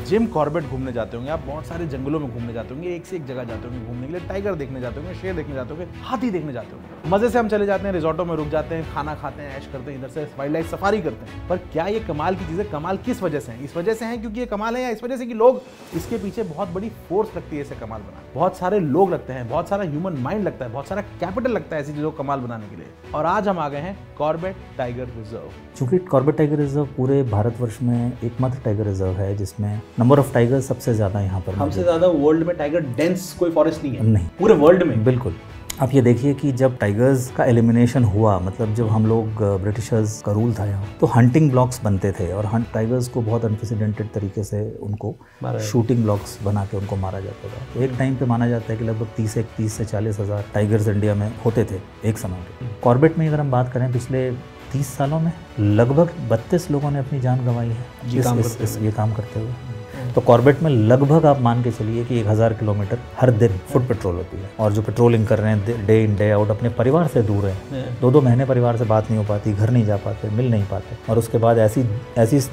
Jim Corbett घूमने जाते होंगे आप, बहुत सारे जंगलों में घूमने जाते होंगे, एक से एक जगह जाते होंगे घूमने के लिए, टाइगर देखने जाते होंगे, शेर देखने जाते होंगे, हाथी देखने जाते होंगे। मजे से हम चले जाते हैं, रिजॉर्टों में रुक जाते हैं, खाना खाते हैं, ऐश करते हैं, इधर से वाइल्ड लाइफ सफारी करते हैं। पर क्या ये कमाल की चीजें कमाल किस वजह से हैं? इस वजह से हैं क्योंकि ये कमाल है, या इस वजह से कि लोग इसके पीछे बहुत बड़ी फोर्स लगती है इसे कमाल बनाने, बहुत सारे लोग लगते हैं, बहुत सारा ह्यूमन माइंड लगता है, बहुत सारा कैपिटल लगता है ऐसी चीजों को कमाल बनाने के लिए। और आज हम आ गए हैं कॉर्बेट टाइगर रिजर्व। चूंकि कॉर्बेट टाइगर रिजर्व पूरे भारतवर्ष में एकमात्र टाइगर रिजर्व है जिसमें नंबर ऑफ टाइगर सबसे ज्यादा यहाँ पर, हमसे ज्यादा वर्ल्ड में टाइगर डेंस कोई फॉरेस्ट नहीं है, नहीं पूरे वर्ल्ड में। बिल्कुल। आप ये देखिए कि जब टाइगर्स का एलिमिनेशन हुआ, मतलब जब हम लोग ब्रिटिशर्स का रूल था यहाँ, तो हंटिंग ब्लॉक्स बनते थे और टाइगर्स को बहुत अनप्रेसिडेंटेड तरीके से उनको शूटिंग ब्लॉक्स बना के उनको मारा जाता था। तो एक टाइम पे माना जाता है कि लगभग 30 से 40 हज़ार टाइगर्स इंडिया में होते थे एक समय पे। कॉर्बेट में अगर हम बात करें पिछले 30 सालों में लगभग 32 लोगों ने अपनी जान गंवाई है ये काम करते हुए। तो कॉर्बेट में लगभग आप मान के चलिए कि 1000 किलोमीटर हर दिन फुट पेट्रोल होती है। और जो पेट्रोलिंग कर रहे हैं डे इन डे आउट, अपने परिवार से दूर हैं, 2-2 महीने परिवार से बात नहीं हो पाती, घर नहीं जा पाते, मिल नहीं पाते, और उसके बाद ऐसी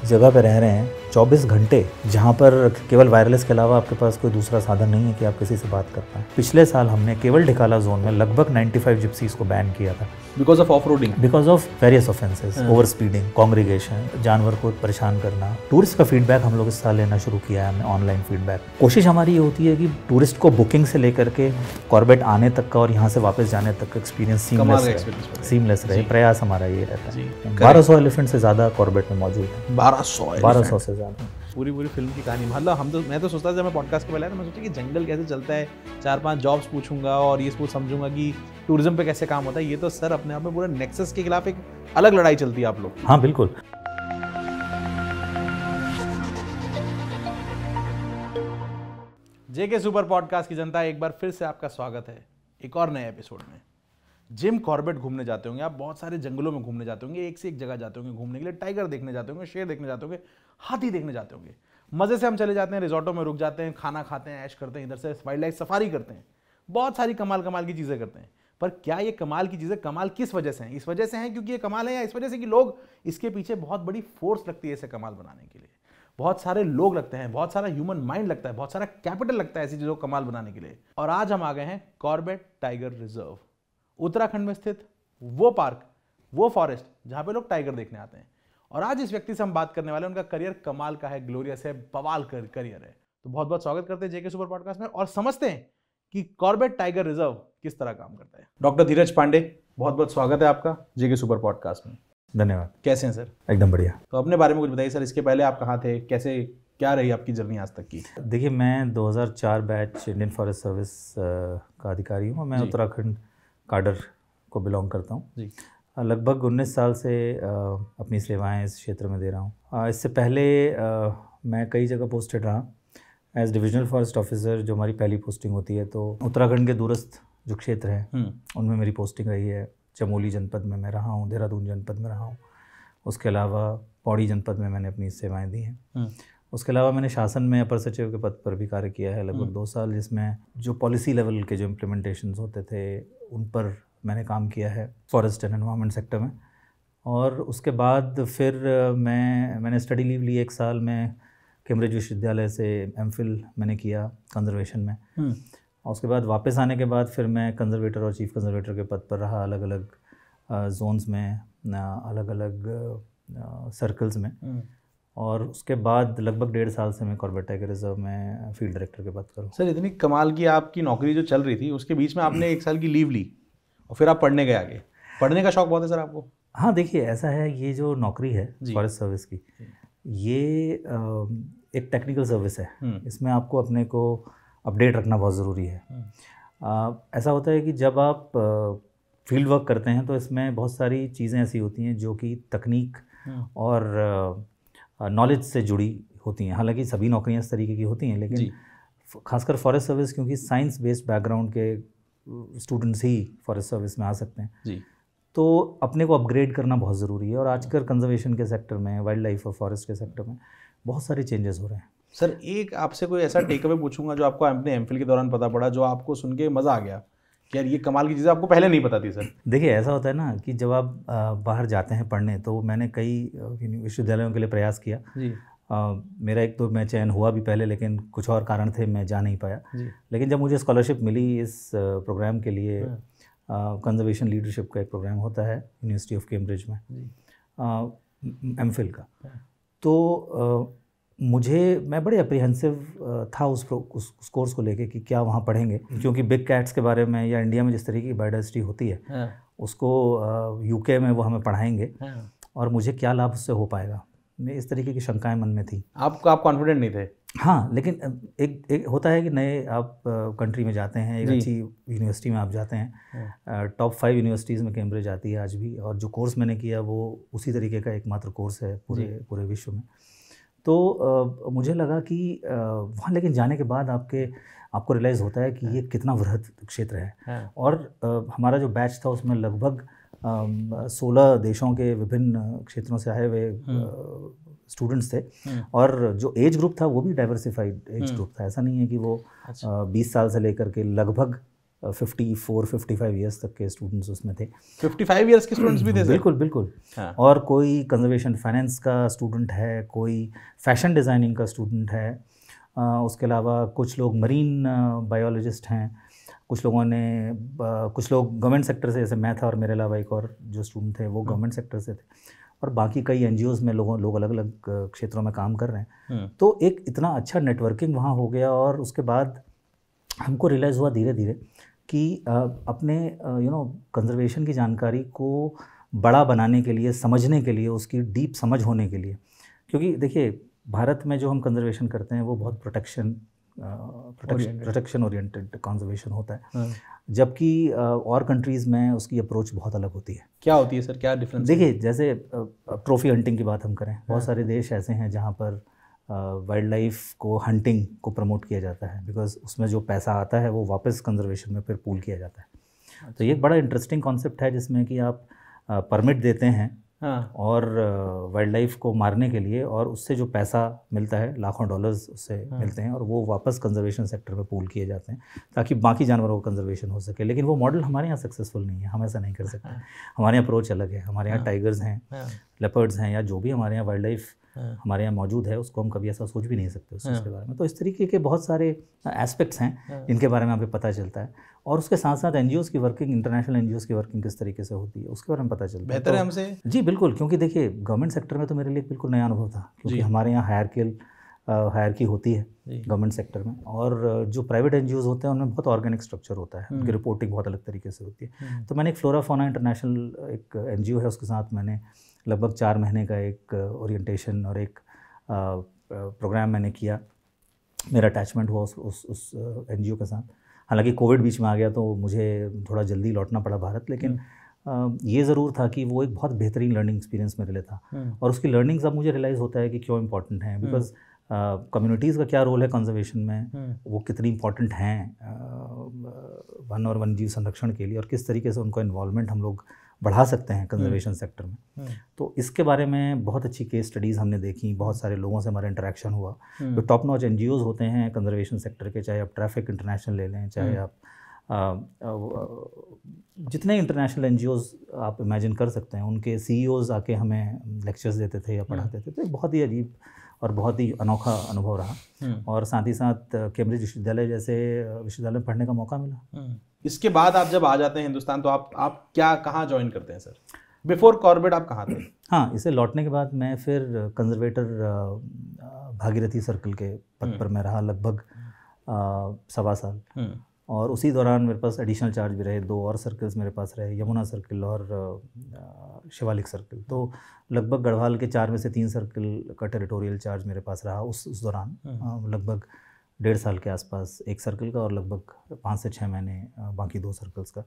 जगह पे रह रहे हैं 24 घंटे जहाँ पर केवल वायरलेस के अलावा आपके पास कोई दूसरा साधन नहीं है कि आप किसी से बात कर पाएँ। पिछले साल हमने केवल ढिकाला जोन में लगभग 95 जिप्सीज को बैन किया था because of off roading, because of various offences, over speeding, congregation, जानवर को परेशान करना। टूरिस्ट का फीडबैक हम लोग इस साल लेना शुरू किया है, हमने ऑनलाइन फीडबैक। कोशिश हमारी ये होती है कि टूरिस्ट को बुकिंग से लेकर के कॉर्बेट आने तक का और यहाँ से वापस जाने तक का एक्सपीरियंस सीमलेस रहे। प्रयास हमारा ये रहता है। 1200 एलिफेंट से ज़्यादा कॉर्बेट में मौजूद है। 1200 से ज़्यादा। पूरी फिल्म की कहानी। मतलब मैं तो सोचता था जब मैं पॉडकास्ट के पहले आया, मैं सोचा कि जंगल कैसे चलता है, 4-5 जॉब्स पूछूंगा और ये समझूंगा कि टूरिज्म पे कैसे काम होता है। ये तो सर अपने आप में पूरा नेक्सस के खिलाफ एक अलग लड़ाई चलती है आप लोग। हाँ बिल्कुल। जेके सुपर पॉडकास्ट की जनता, एक बार फिर से आपका स्वागत है एक और नए एपिसोड में। जिम कॉर्बेट घूमने जाते होंगे आप, बहुत सारे जंगलों में घूमने जाते होंगे, एक से एक जगह जाते होंगे घूमने के लिए, टाइगर देखने जाते होंगे, शेर देखने जाते होंगे, हाथी देखने जाते होंगे। मजे से हम चले जाते हैं, रिजॉर्टों में रुक जाते हैं, खाना खाते हैं, ऐश करते हैं, इधर से वाइल्ड लाइफ सफारी करते हैं, बहुत सारी कमाल की चीजें करते हैं। पर क्या ये कमाल की चीजें कमाल किस वजह से हैं? इस वजह से हैं क्योंकि ये कमाल है, या इस वजह से कि लोग इसके पीछे बहुत बड़ी फोर्स लगती है इसे कमाल बनाने के लिए, बहुत सारे लोग लगते हैं, बहुत सारा ह्यूमन माइंड लगता है, बहुत सारा कैपिटल लगता है ऐसी चीजों को कमाल बनाने के लिए। और आज हम आ गए हैं कॉर्बेट टाइगर रिजर्व, उत्तराखंड में स्थित वो पार्क, वो फॉरेस्ट जहां पे लोग टाइगर देखने आते हैं। और आज इस व्यक्ति से हम बात करने वाले हैं। उनका करियर कमाल का है, ग्लोरियस है, बवाल करियर है। तो बहुत बहुत स्वागत करते हैं जेके सुपर पॉडकास्ट में और समझते हैं कि कॉर्बेट टाइगर रिजर्व किस तरह काम करता है। डॉक्टर धीरज पांडे, बहुत बहुत स्वागत है आपका जेके सुपर पॉडकास्ट में। धन्यवाद। कैसे हैं सर? एकदम बढ़िया। तो अपने बारे में कुछ बताइए सर, इसके पहले आप कहाँ थे, कैसे क्या रही आपकी जर्नी आज तक की? देखिए, मैं 2004 बैच इंडियन फॉरेस्ट सर्विस का अधिकारी हूँ। मैं उत्तराखंड काडर को बिलोंग करता हूँ जी। लगभग 19 साल से अपनी सेवाएं इस क्षेत्र में दे रहा हूँ। इससे पहले मैं कई जगह पोस्टेड रहा एज डिविजनल फॉरेस्ट ऑफिसर, जो हमारी पहली पोस्टिंग होती है। तो उत्तराखंड के दूरस्थ जो क्षेत्र हैं उनमें मेरी पोस्टिंग रही है। चमोली जनपद में मैं रहा हूँ, देहरादून जनपद में रहा हूँ, उसके अलावा पौड़ी जनपद में मैंने अपनी सेवाएं दी हैं। उसके अलावा मैंने शासन में अपर सचिव के पद पर भी कार्य किया है लगभग 2 साल, जिसमें जो पॉलिसी लेवल के जो इम्प्लीमेंटेशंस होते थे उन पर मैंने काम किया है फॉरेस्ट एंड एनवायरनमेंट सेक्टर में। और उसके बाद फिर मैंने स्टडी लीव ली 1 साल में, कैम्ब्रिज विश्वविद्यालय से एमफिल मैंने किया कंजर्वेशन में। और उसके बाद वापस आने के बाद फिर मैं कंजर्वेटर और चीफ कंजर्वेटर के पद पर रहा, अलग अलग जोन्स में, अलग अलग सर्कल्स में। और उसके बाद लगभग 1.5 साल से मैं कॉर्बेट टाइगर रिजर्व में फील्ड डायरेक्टर के पद पर हूँ। सर, इतनी कमाल की आपकी नौकरी जो चल रही थी, उसके बीच में आपने 1 साल की लीव ली और फिर आप पढ़ने गए आगे। पढ़ने का शौक बहुत है सर आपको? हाँ, देखिए ऐसा है, ये जो नौकरी है फॉरेस्ट सर्विस की, ये एक टेक्निकल सर्विस है। इसमें आपको अपने को अपडेट रखना बहुत ज़रूरी है। ऐसा होता है कि जब आप फील्ड वर्क करते हैं तो इसमें बहुत सारी चीज़ें ऐसी होती हैं जो कि तकनीक और नॉलेज से जुड़ी होती हैं। हालांकि सभी नौकरियां इस तरीके की होती हैं, लेकिन खासकर फॉरेस्ट सर्विस, क्योंकि साइंस बेस्ड बैकग्राउंड के स्टूडेंट्स ही फॉरेस्ट सर्विस में आ सकते हैं जी। तो अपने को अपग्रेड करना बहुत ज़रूरी है। और आजकल कंजर्वेशन के सेक्टर में, वाइल्ड लाइफ और फॉरेस्ट के सेक्टर में बहुत सारे चेंजेस हो रहे हैं। सर, एक आपसे कोई ऐसा टेक अवे पूछूंगा जो आपको अपने एमफिल के दौरान पता पड़ा, जो आपको सुन के मज़ा आ गया कि यार ये कमाल की चीज़ें आपको पहले नहीं पता थी? सर देखिए, ऐसा होता है ना कि जब आप बाहर जाते हैं पढ़ने, तो मैंने कई विश्वविद्यालयों के लिए प्रयास किया जी। मेरा एक तो मैं चयन हुआ भी पहले, लेकिन कुछ और कारण थे, मैं जा नहीं पाया। लेकिन जब मुझे स्कॉलरशिप मिली इस प्रोग्राम के लिए, कंजर्वेशन लीडरशिप का एक प्रोग्राम होता है यूनिवर्सिटी ऑफ कैम्ब्रिज में, एमफिल का, तो मैं बड़े अप्रीहेंसिव था उस कोर्स को लेके कि क्या वहाँ पढ़ेंगे, क्योंकि बिग कैट्स के बारे में या इंडिया में जिस तरीके की बायोडाइवर्सिटी होती है उसको यूके में वो हमें पढ़ाएंगे और मुझे क्या लाभ उससे हो पाएगा, मैं इस तरीके की शंकाएं मन में थी। आप कॉन्फिडेंट नहीं थे? हाँ, लेकिन एक होता है कि नए आप कंट्री में जाते हैं, एक अच्छी यूनिवर्सिटी में आप जाते हैं, टॉप 5 यूनिवर्सिटीज़ में कैम्ब्रिज आती है आज भी, और जो कोर्स मैंने किया वो उसी तरीके का एकमात्र कोर्स है पूरे विश्व में। तो मुझे लगा कि वहाँ लेकिन जाने के बाद आपको रियलाइज़ होता है कि ये कितना वृहद क्षेत्र है। और हमारा जो बैच था उसमें लगभग 16 देशों के विभिन्न क्षेत्रों से आए हुए स्टूडेंट्स थे, और जो एज ग्रुप था वो भी डाइवर्सिफाइड एज ग्रुप था। ऐसा नहीं है कि वो 20 साल से लेकर के लगभग 54-55 ईयर्स तक के स्टूडेंट्स उसमें थे। 55 ईयर्स के स्टूडेंट्स भी थे? बिल्कुल बिल्कुल। और कोई कंजर्वेशन फाइनेंस का स्टूडेंट है, कोई फैशन डिज़ाइनिंग का स्टूडेंट है, उसके अलावा कुछ लोग मरीन बायोलॉजिस्ट हैं, कुछ लोग गवर्नमेंट सेक्टर से, जैसे मैं था और मेरे अलावा एक और जो स्टूडेंट थे वो गवर्नमेंट सेक्टर से थे, और बाकी कई NGOs में लोग अलग अलग क्षेत्रों में काम कर रहे हैं। तो एक इतना अच्छा नेटवर्किंग वहाँ हो गया, और उसके बाद हमको रियलाइज़ हुआ धीरे धीरे कि अपने कंजर्वेशन की जानकारी को बड़ा बनाने के लिए, समझने के लिए, उसकी डीप समझ होने के लिए, क्योंकि देखिए भारत में जो हम कंजर्वेशन करते हैं वो बहुत प्रोटेक्शन ओरिएंटेड कंजर्वेशन होता है, जबकि और कंट्रीज़ में उसकी अप्रोच बहुत अलग होती है। क्या होती है सर, क्या डिफरेंस? देखिए जैसे ट्रॉफी हंटिंग की बात हम करें, बहुत सारे देश ऐसे हैं जहाँ पर वाइल्ड लाइफ को, हंटिंग को प्रमोट किया जाता है, बिकॉज उसमें जो पैसा आता है वो वापस कंजर्वेशन में फिर पूल किया जाता है। तो ये एक बड़ा इंटरेस्टिंग कॉन्सेप्ट है जिसमें कि आप परमिट देते हैं और वाइल्ड लाइफ को मारने के लिए, और उससे जो पैसा मिलता है, लाखों डॉलर्स उससे मिलते हैं, और वो वापस कंजर्वेशन सेक्टर में पूल किए जाते हैं ताकि बाकी जानवरों का कंजर्वेशन हो सके। लेकिन वो मॉडल हमारे यहाँ सक्सेसफुल नहीं है, हम ऐसा नहीं कर सकते। हमारे यहाँ अप्रोच अलग है। हमारे यहाँ टाइगर्स हैं, लेपर्ड्स हैं, या जो भी हमारे यहाँ वाइल्ड लाइफ हमारे यहाँ मौजूद है, उसको हम कभी ऐसा सोच भी नहीं सकते उसके बारे में। तो इस तरीके के बहुत सारे एस्पेक्ट्स हैं जिनके बारे में हमें पता चलता है, और उसके साथ साथ NGOs की वर्किंग, इंटरनेशनल NGOs की वर्किंग किस तरीके से होती है उसके बारे में पता चलता है। बेहतर है हमसे? जी बिल्कुल, क्योंकि देखिए गवर्नमेंट सेक्टर में तो मेरे लिए बिल्कुल नया अनुभव था, क्योंकि हमारे यहाँ हायरकी होती है गवर्नमेंट सेक्टर में, और जो प्राइवेट NGOs होते हैं उनमें बहुत ऑर्गेनिक स्ट्रक्चर होता है, उनकी रिपोर्टिंग बहुत अलग तरीके से होती है। तो मैंने एक फ्लोरा फौना इंटरनेशनल एक NGO है, उसके साथ मैंने लगभग 4 महीने का एक ओरिएंटेशन और एक प्रोग्राम मैंने किया। मेरा अटैचमेंट हुआ उस NGO के साथ। हालांकि कोविड बीच में आ गया तो मुझे थोड़ा जल्दी लौटना पड़ा भारत, लेकिन ये ज़रूर था कि वो एक बहुत बेहतरीन लर्निंग एक्सपीरियंस मेरे लिए था, और उसकी लर्निंग्स अब मुझे रियलाइज़ होता है कि क्यों इम्पॉर्टेंट है, बिकॉज कम्युनिटीज़ का क्या रोल है कंजर्वेशन में, वो कितनी इम्पॉर्टेंट हैं वन और वन्य जीव संरक्षण के लिए, और किस तरीके से उनको इन्वॉल्वमेंट हम लोग बढ़ा सकते हैं कंजर्वेशन सेक्टर में। तो इसके बारे में बहुत अच्छी केस स्टडीज़ हमने देखी, बहुत सारे लोगों से हमारा इंटरेक्शन हुआ। जो टॉप नॉच NGOs होते हैं कंजर्वेशन सेक्टर के, चाहे आप ट्रैफिक इंटरनेशनल ले लें, चाहे आप जितने इंटरनेशनल NGOs आप इमेजिन कर सकते हैं, उनके CEOs आके हमें लेक्चर्स देते थे या पढ़ाते थे। तो बहुत ही अजीब और बहुत ही अनोखा अनुभव रहा, और साथ ही साथ कैम्ब्रिज विश्वविद्यालय जैसे विश्वविद्यालय में पढ़ने का मौका मिला। इसके बाद आप जब आ जाते हैं हिंदुस्तान, तो आप क्या, कहाँ ज्वाइन करते हैं सर? बिफोर कॉर्बेट आप कहाँ थे? हाँ, इसे लौटने के बाद मैं फिर कंजर्वेटर भागीरथी सर्कल के पद पर मैं रहा लगभग 1.25 साल, और उसी दौरान मेरे पास एडिशनल चार्ज भी रहे, 2 और सर्कल्स मेरे पास रहे, यमुना सर्कल और शिवालिक सर्कल। तो लगभग गढ़वाल के 4 में से 3 सर्कल का टेरिटोरियल चार्ज मेरे पास रहा उस दौरान, लगभग 1.5 साल के आसपास एक सर्कल का, और लगभग 5 से 6 महीने बाकी 2 सर्कल्स का,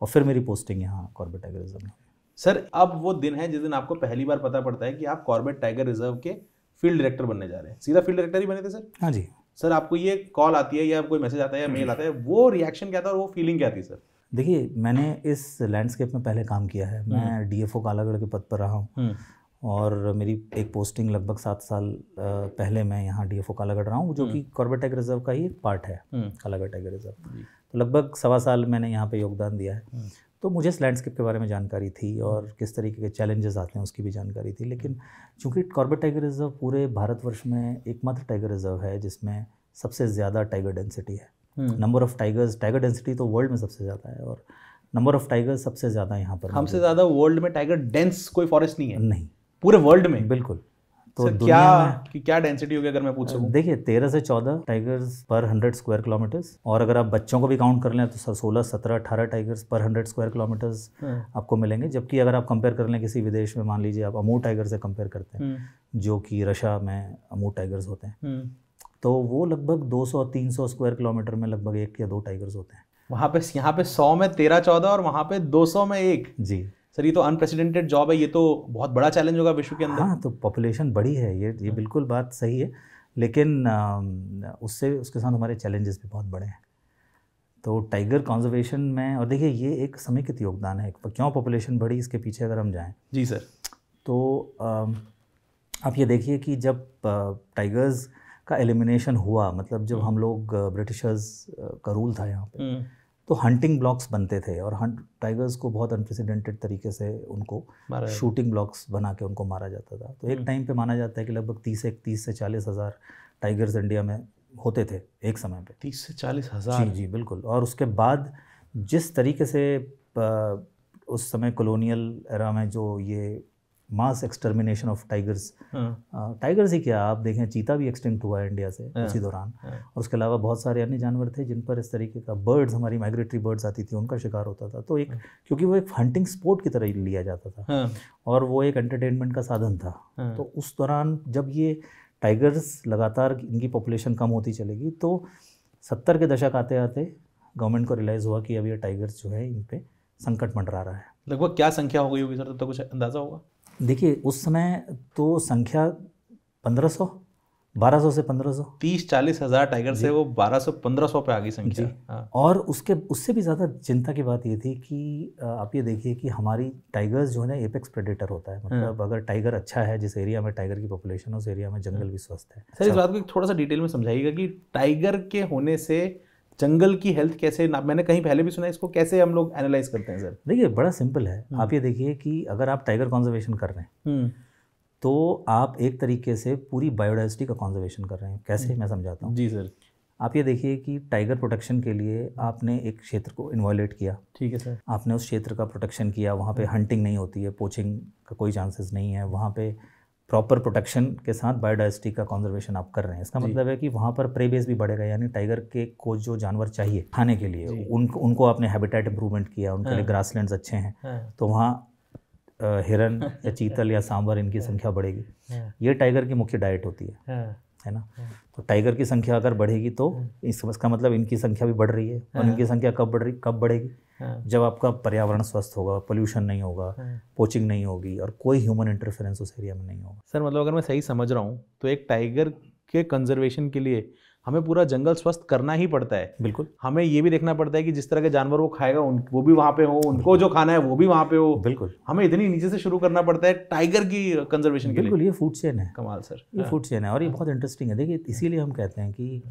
और फिर मेरी पोस्टिंग यहाँ कॉर्बेट टाइगर रिजर्व में। सर अब वो दिन है जिस दिन आपको पहली बार पता पड़ता है कि आप कॉर्बेट टाइगर रिजर्व के फील्ड डायरेक्टर बनने जा रहे हैं। सीधा फील्ड डायरेक्टर ही बने थे सर? हाँ जी सर। आपको ये कॉल आती है या कोई मैसेज आता है या मेल आता है, वो रिएक्शन क्या था और वो फीलिंग क्या थी सर? देखिए मैंने इस लैंडस्केप में पहले काम किया है, मैं DFO कालागढ़ के पद पर रहा हूँ, और मेरी एक पोस्टिंग लगभग 7 साल पहले मैं यहाँ DFO कालागढ़ रहा हूँ, जो कि कॉर्बेट टाइगर रिजर्व का ही एक पार्ट है, कालागढ़ टाइगर रिजर्व। तो लगभग 1.25 साल मैंने यहाँ पे योगदान दिया है। तो मुझे इस लैंडस्केप के बारे में जानकारी थी और किस तरीके के चैलेंजेस आते हैं उसकी भी जानकारी थी। लेकिन चूंकि कॉर्बेट टाइगर रिजर्व पूरे भारतवर्ष में एकमात्र टाइगर रिजर्व है जिसमें सबसे ज़्यादा टाइगर डेंसिटी है। Number of tigers, tiger density तो वर्ल्ड में सबसे ज़्यादा है और नंबर ऑफ टाइगर्स सबसे ज़्यादा यहाँ पर। हमसे ज़्यादा वर्ल्ड में टाइगर डेंस कोई फॉरेस्ट नहीं है? नहीं, पूरे वर्ल्ड में? बिल्कुल। तो क्या डेंसिटी होगी अगर मैं पूछ सकूं? देखिए 13 से 14 टाइगर्स पर 100 स्क्वायर किलोमीटर्स, और अगर आप बच्चों को भी काउंट कर लें तो 16, 17, 18 टाइगर्स पर 100 स्क्वायर किलोमीटर्स आपको मिलेंगे। जबकि अगर आप कंपेयर कर लें किसी विदेश में, मान लीजिए आप अमूर टाइगर से कंपेयर करते हैं जो कि रशिया में अमूर टाइगर्स होते हैं, तो वो लगभग 200-300 स्क्वायर किलोमीटर में लगभग 1 या 2 टाइगर्स होते हैं। वहाँ पे, यहाँ पे 100 में 13-14 और वहाँ पे 200 में 1। जी सर, ये तो अनप्रेसिडेंटेड जॉब है, ये तो बहुत बड़ा चैलेंज होगा विश्व के अंदर। हाँ, तो पॉपुलेशन बड़ी है, ये बिल्कुल बात सही है, लेकिन उसके साथ हमारे चैलेंजेस भी बहुत बड़े हैं। तो टाइगर कंजर्वेशन में, और देखिए ये एक समेकित योगदान है। क्यों पॉपुलेशन बढ़ी, इसके पीछे अगर हम जाएं जी सर, तो आप ये देखिए कि जब टाइगर्स का एलिमिनेशन हुआ, मतलब जब हम लोग ब्रिटिशर्स का रूल था यहाँ पे, तो हंटिंग ब्लॉक्स बनते थे और टाइगर्स को बहुत अनप्रेसिडेंटेड तरीके से उनको शूटिंग ब्लॉक्स बना के उनको मारा जाता था। तो एक टाइम पे माना जाता है कि लगभग 30 से 40 हज़ार टाइगर्स इंडिया में होते थे एक समय पे। 30 से 40 हज़ार? जी बिल्कुल। और उसके बाद जिस तरीके से उस समय कॉलोनियल एरा में जो ये मास एक्सटर्मिनेशन ऑफ टाइगर्स, टाइगर्स ही क्या, आप देखें चीता भी एक्सटिंक्ट हुआ है इंडिया से उसी दौरान, और उसके अलावा बहुत सारे अन्य जानवर थे जिन पर इस तरीके का बर्ड्स, हमारी माइग्रेटरी बर्ड्स आती थी, उनका शिकार होता था। तो एक, क्योंकि वो एक हंटिंग स्पोर्ट की तरह लिया जाता था और वो एक एंटरटेनमेंट का साधन था। तो उस दौरान जब ये टाइगर्स लगातार इनकी पॉपुलेशन कम होती चलेगी, तो 70 के दशक आते आते गवर्नमेंट को रियलाइज़ हुआ कि अब ये टाइगर्स जो है इन पे संकट मंडरा रहा है। लगभग क्या संख्या हो गई होगी सर, तब तो कुछ अंदाज़ा होगा? देखिए उस समय तो संख्या 1200 से 1500, 30-40 हज़ार टाइगर से वो 1200-1500 पे आ गई संख्या। हाँ। और उससे भी ज़्यादा चिंता की बात ये थी कि आप ये देखिए कि हमारी टाइगर्स जो है ना, एपेक्स प्रेडेटर होता है। मतलब अगर टाइगर अच्छा है, जिस एरिया में टाइगर की पॉपुलेशन है उस एरिया में जंगल भी स्वस्थ है। सर, इस बात को थोड़ा सा डिटेल में समझाइएगा कि टाइगर के होने से जंगल की हेल्थ कैसे, मैंने कहीं पहले भी सुना है, इसको कैसे हम लोग एनालाइज करते हैं सर? देखिए बड़ा सिंपल है। आप ये देखिए कि अगर आप टाइगर कंजर्वेशन कर रहे हैं तो आप एक तरीके से पूरी बायोडाइवर्सिटी का कंजर्वेशन कर रहे हैं। कैसे, मैं समझाता हूँ। जी सर। आप ये देखिए कि टाइगर प्रोटेक्शन के लिए आपने एक क्षेत्र को इन्वॉयलेट किया, ठीक है सर, आपने उस क्षेत्र का प्रोटेक्शन किया, वहाँ पे हंटिंग नहीं होती है, पोचिंग का कोई चांसेस नहीं है, वहाँ पे प्रॉपर प्रोटेक्शन के साथ बायोडाइवर्सिटी का कंजर्वेशन आप कर रहे हैं। इसका मतलब है कि वहाँ पर प्रे बेस भी बढ़ेगा, यानी टाइगर के को जो जानवर चाहिए खाने के लिए उनको आपने हैबिटेट इंप्रूवमेंट किया, उनके लिए ग्रासलैंड्स अच्छे हैं, तो वहाँ हिरन या चीतल या सांबर इनकी संख्या बढ़ेगी। ये टाइगर की मुख्य डाइट होती है ना। तो टाइगर की संख्या अगर बढ़ेगी तो इसका मतलब इनकी संख्या भी बढ़ रही है, और इनकी संख्या कब बढ़ेगी? जब आपका पर्यावरण स्वस्थ होगा, पोल्यूशन नहीं होगा, पोचिंग नहीं होगी और कोई ह्यूमन इंटरफेरेंस उस एरिया में नहीं होगा। सर, मतलब अगर मैं सही समझ रहा हूँ तो एक टाइगर के कंजर्वेशन के लिए हमें पूरा जंगल स्वस्थ करना ही पड़ता है। बिल्कुल। हमें ये भी देखना पड़ता है कि जिस तरह के जानवर वो खाएगा वो भी वहाँ पे हो, उनको जो खाना है वो भी वहाँ पे हो। बिल्कुल। हमें इतनी नीचे से शुरू करना पड़ता है टाइगर की कंजर्वेशन के लिए। बिल्कुल, ये फूड चेन है। कमाल सर, ये फूड चेन है और ये बहुत इंटरेस्टिंग है। देखिए इसीलिए हम कहते हैं कि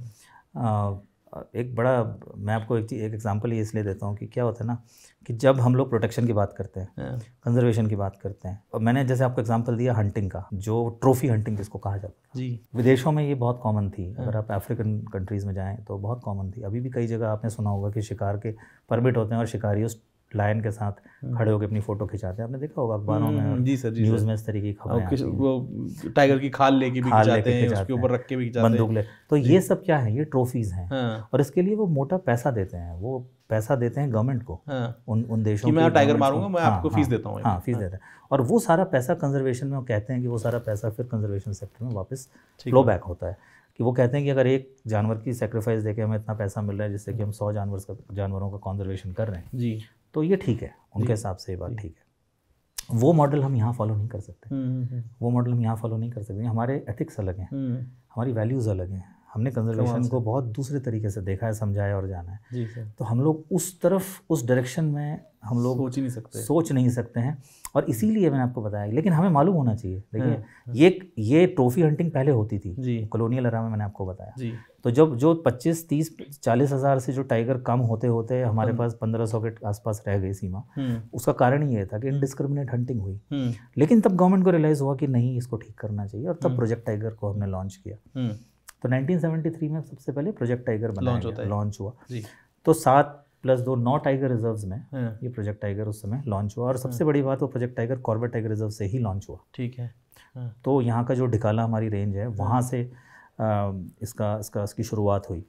एक बड़ा, मैं आपको एक एग्जांपल ये इसलिए देता हूँ कि क्या होता है ना कि जब हम लोग प्रोटेक्शन की बात करते हैं, कंजर्वेशन की बात करते हैं, और मैंने जैसे आपको एग्जांपल दिया हंटिंग का, जो ट्रॉफी हंटिंग जिसको कहा जाता है जी, विदेशों में ये बहुत कॉमन थी। अगर आप अफ्रीकन कंट्रीज़ में जाएं तो बहुत कॉमन थी। अभी भी कई जगह आपने सुना होगा कि शिकार के परमिट होते हैं और शिकारी उस लायन के साथ खड़े होकर अपनी फोटो खिंचाते हैं। आपने देखा होगा अखबारों में, जी सर, न्यूज़ में इस तरीके की खबरें, वो टाइगर की खाल लेके भी खिंचाते हैं, उसके ऊपर रख के भी खिंचाते हैं, बंदूक ले। तो ये सब क्या है? ये ट्रॉफीज हैं। और इसके लिए वो मोटा पैसा देते हैं, वो पैसा देते हैं गवर्नमेंट को, उन देशों कि मैं टाइगर मारूंगा, मैं आपको फीस देता हूँ। हाँ, फीस देते हैं। और वो सारा पैसा कंजर्वेशन में, वो कहते हैं कि वो सारा पैसा फिर कंजर्वेशन सेक्टर में वापस फ्लो बैक होता है। कि वो कहते हैं कि अगर एक जानवर की सेक्रीफाइस देके हमें इतना पैसा मिल रहा है जिससे कि हम 100 जानवरों का कंजर्वेशन कर रहे हैं जी, तो ये ठीक है, उनके हिसाब से ये बात ठीक है। वो मॉडल हम यहाँ फॉलो नहीं कर सकते। वो मॉडल हम यहाँ फॉलो नहीं कर सकते। हमारे एथिक्स अलग हैं, हमारी वैल्यूज़ अलग हैं, हमने कंजर्वेशन को बहुत दूसरे तरीके से देखा है, समझाया और जाना है। जी सर। तो हम लोग उस तरफ, उस डायरेक्शन में हम लोग सोच नहीं सकते हैं, और इसीलिए मैंने आपको बताया। लेकिन हमें मालूम होना चाहिए, देखिए ये ट्रॉफी हंटिंग पहले होती थी कॉलोनियल एरा में, मैंने आपको बताया। तो जब जो 25, 30, 40 हज़ार से जो टाइगर कम होते होते हमारे पास 1500 के आसपास रह गई सीमा, उसका कारण ही ये था कि इनडिस्क्रिमिनेट हंटिंग हुई। लेकिन तब गवर्नमेंट को रियलाइज़ हुआ कि नहीं, इसको ठीक करना चाहिए, और तब प्रोजेक्ट टाइगर को हमने लॉन्च किया। तो 1973 में सबसे पहले प्रोजेक्ट टाइगर लॉन्च हुआ। तो 7+2 9 टाइगर रिजर्व्स में ये प्रोजेक्ट टाइगर उस समय लॉन्च हुआ। और सबसे बड़ी बात, वो project tiger Corbett tiger reserve से ही लॉन्च हुआ। ठीक है। तो यहाँ का जो ढिकाला हमारी रेंज है, वहाँ से इसकी शुरुआत हुई।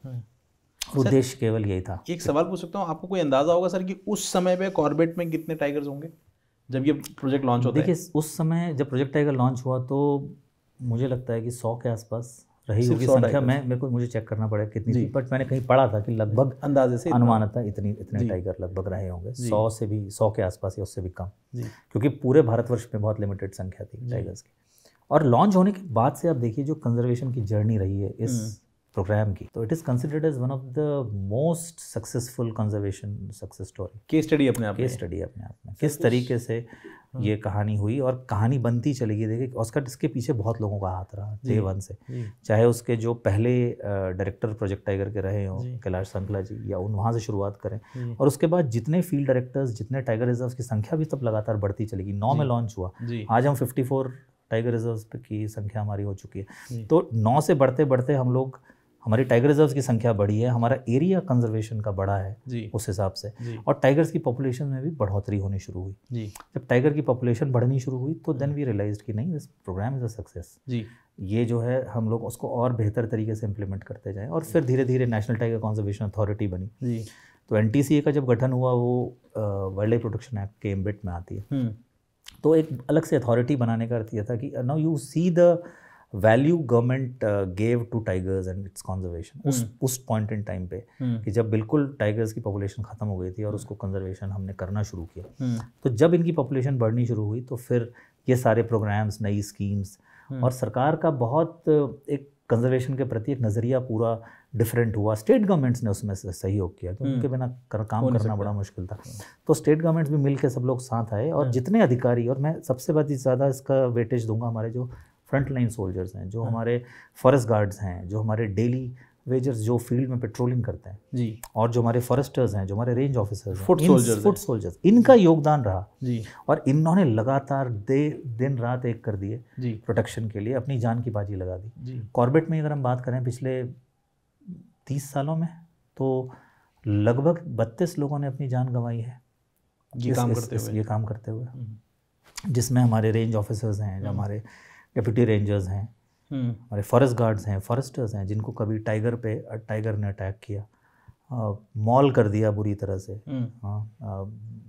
उद्देश्य केवल यही था। एक सवाल पूछ सकता हूँ, आपको कोई अंदाजा होगा सर कि उस समय पे कॉर्बेट में कितने टाइगर्स होंगे जब ये प्रोजेक्ट लॉन्च होता है? देखिए, उस समय जब प्रोजेक्ट टाइगर लॉन्च हुआ तो मुझे लगता है कि 100 के आसपास रही होगी संख्या। मुझे चेक करना पड़ेगा कितनी थी, बट मैंने कहीं पढ़ा था कि लगभग अंदाजे से अनुमानतः इतने टाइगर लगभग रहे होंगे। 100 के आसपास या उससे भी कम, क्योंकि पूरे भारतवर्ष में बहुत लिमिटेड संख्या थी टाइगर्स की। और लॉन्च होने के बाद से आप देखिए जो कंजर्वेशन की जर्नी रही है इस प्रोग्राम की, तो it is considered as one of the most successful conservation success story. Case study अपने आप में किस तरीके से ये कहानी हुई और कहानी बनती चली गई। देखिए, ऑस्कर इसके पीछे बहुत लोगों का हाथ रहा डे वन से, चाहे उसके जो पहले डायरेक्टर प्रोजेक्ट टाइगर के रहे हों, कैलाश संकला जी, या वहाँ से शुरुआत करें, और उसके बाद जितने फील्ड डायरेक्टर्स, जितने टाइगर रिजर्व की संख्या भी तब लगातार बढ़ती चली गई। 9 में लॉन्च हुआ, आज हम 54 टाइगर रिजर्व की संख्या हमारी हो चुकी है। तो 9 से बढ़ते बढ़ते हमारी टाइगर रिजर्व्स की संख्या बढ़ी है, हमारा एरिया कंजर्वेशन का बढ़ा है उस हिसाब से, और टाइगर्स की पॉपुलेशन में भी बढ़ोतरी होनी शुरू हुई। जब टाइगर की पॉपुलेशन बढ़नी शुरू हुई तो देन वी रियलाइज्ड कि नहीं, this programme is a success. ये जो है हम लोग उसको और बेहतर तरीके से इम्प्लीमेंट करते जाएं, और फिर धीरे धीरे नेशनल टाइगर कंजर्वेशन अथॉरिटी बनी। तो NTCA का जब गठन हुआ, वो वाइल्ड लाइफ प्रोटेक्शन एक्ट के एम्बिट में आती है। तो एक अलग से अथॉरिटी बनाने का अर्थ यह था कि now you see the value government gave to tigers and its conservation उस पॉइंट इन टाइम पे, कि जब बिल्कुल टाइगर्स की पॉपुलेशन ख़त्म हो गई थी और उसको कंजर्वेशन हमने करना शुरू किया। तो जब इनकी पॉपुलेशन बढ़नी शुरू हुई तो फिर ये सारे प्रोग्राम्स, नई स्कीम्स, और सरकार का बहुत एक कंजर्वेशन के प्रति एक नज़रिया पूरा डिफरेंट हुआ। स्टेट गवर्नमेंट्स ने उसमें सहयोग किया, तो उनके बिना काम करना बड़ा मुश्किल था। तो स्टेट गवर्नमेंट्स भी मिल के सब लोग साथ आए, और जितने अधिकारी, और मैं सबसे ज़्यादा इसका वेटेज दूंगा हमारे जो फ्रंट लाइन सोल्जर्स हैं, जो हमारे फॉरेस्ट गार्ड्स हैं, जो हमारे डेली वेजर्स जो फील्ड में पेट्रोलिंग करते हैं, और जो हमारे फॉरेस्टर्स हैं, जो हमारे रेंज ऑफिसर्स हैं, फुट सोल्जर्स, इनका योगदान रहा। और इन्होंने लगातार दिन रात एक कर दिए प्रोटेक्शन के लिए, अपनी जान की बाजी लगा दी। कॉर्बेट में अगर हम बात करें पिछले 30 सालों में, तो लगभग 32 लोगों ने अपनी जान गंवाई है ये काम करते हुए, जिसमें हमारे रेंज ऑफिसर्स हैं, जो हमारे डेप्यूटी रेंजर्स हैं, हमारे फॉरेस्ट गार्ड्स हैं, फॉरेस्टर्स हैं, जिनको कभी टाइगर ने अटैक किया, मॉल कर दिया बुरी तरह से।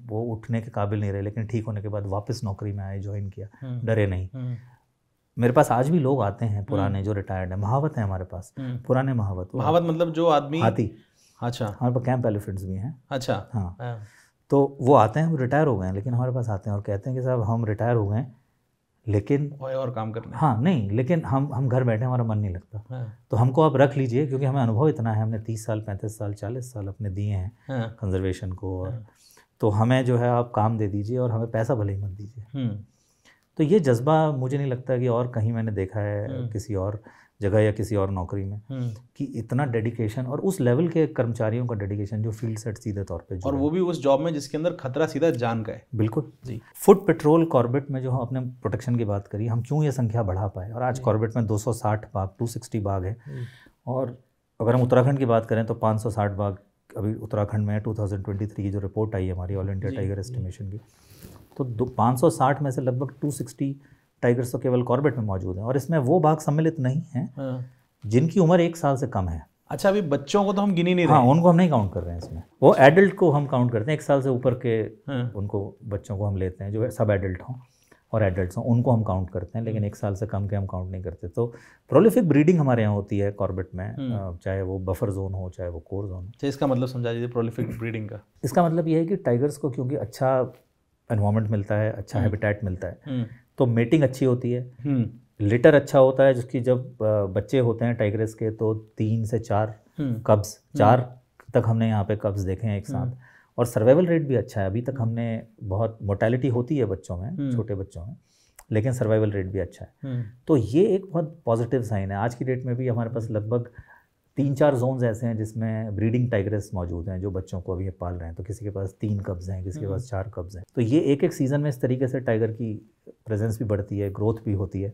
वो उठने के काबिल नहीं रहे, लेकिन ठीक होने के बाद वापस नौकरी में आए, ज्वाइन किया, डरे नहीं। मेरे पास आज भी लोग आते हैं पुराने जो रिटायर्ड हैं, महावत हैं हमारे पास, पुराने महावत मतलब जो आदमी हाथी। अच्छा। हमारे पास कैंप एलिफेंट्स भी हैं। अच्छा। हाँ। तो वो आते हैं, वो रिटायर हो गए हैं, लेकिन हमारे पास आते हैं और कहते हैं कि साहब हम रिटायर हो गए, लेकिन और काम करना। हाँ, नहीं, लेकिन हम घर बैठे, हमारा मन नहीं लगता। तो हमको आप रख लीजिए, क्योंकि हमें अनुभव इतना है, हमने 30 साल 35 साल 40 साल अपने दिए हैं कंजर्वेशन को, और तो हमें जो है आप काम दे दीजिए और हमें पैसा भले ही मत दीजिए। तो ये जज्बा मुझे नहीं लगता कि और कहीं मैंने देखा है किसी और जगह या किसी और नौकरी में, कि इतना डेडिकेशन और उस लेवल के कर्मचारियों का डेडिकेशन जो फील्ड सेट सीधे तौर पे, और वो भी उस जॉब में जिसके अंदर खतरा सीधा जान का है। बिल्कुल जी। फुट पेट्रोल कॉर्बेट में जो हम अपने प्रोटेक्शन की बात करी, हम क्यों ये संख्या बढ़ा पाए, और आज कॉर्बेट में 260 बाघ 260 बाघ है, और अगर हम उत्तराखंड की बात करें तो 560 बाघ अभी उत्तराखंड में 2023 की जो रिपोर्ट आई है हमारी ऑल इंडिया टाइगर एस्टिमेशन की, तो 560 में से लगभग 260 टाइगर्स तो केवल कॉर्बेट में मौजूद हैं, और इसमें वो बाघ सम्मिलित नहीं हैं जिनकी उम्र 1 साल से कम है। अच्छा, अभी बच्चों को तो हम गिन ही नहीं रहे। हाँ, उनको हम नहीं काउंट कर रहे हैं इसमें, वो एडल्ट को हम काउंट करते हैं, 1 साल से ऊपर के उनको बच्चों को हम लेते हैं, जो सब एडल्ट हों और एडल्ट्स हों, उनको हम काउंट करते हैं, लेकिन 1 साल से कम के हम काउंट नहीं करते। तो प्रोलिफिक ब्रीडिंग हमारे यहाँ होती है कॉर्बेट में, चाहे वो बफर जोन हो, चाहे वो कोर जोन हो। इसका मतलब समझा दीजिए प्रोलिफिक ब्रीडिंग का। इसका मतलब ये है कि टाइगर्स को क्योंकि अच्छा एनवायरनमेंट मिलता है, अच्छा हैबिटेट मिलता है, तो मेटिंग अच्छी होती है, लिटर अच्छा होता है, जिसकी जब बच्चे होते हैं टाइग्रेस के तो 3 से 4 कब्स, 4 तक हमने यहाँ पे कब्स देखे हैं एक साथ। और सर्वाइवल रेट भी अच्छा है। अभी तक हमने बहुत मोर्टेलिटी होती है बच्चों में, छोटे बच्चों में, लेकिन सर्वाइवल रेट भी अच्छा है। तो ये एक बहुत पॉजिटिव साइन है। आज की डेट में भी हमारे पास लगभग 3-4 जोन्स ऐसे हैं जिसमें ब्रीडिंग टाइग्रेस मौजूद हैं जो बच्चों को अभी पाल रहे हैं। तो किसी के पास 3 कब्ज़ हैं, किसी के पास 4 कब्ज़ हैं। तो ये एक सीज़न में इस तरीके से टाइगर की प्रेजेंस भी बढ़ती है, ग्रोथ भी होती है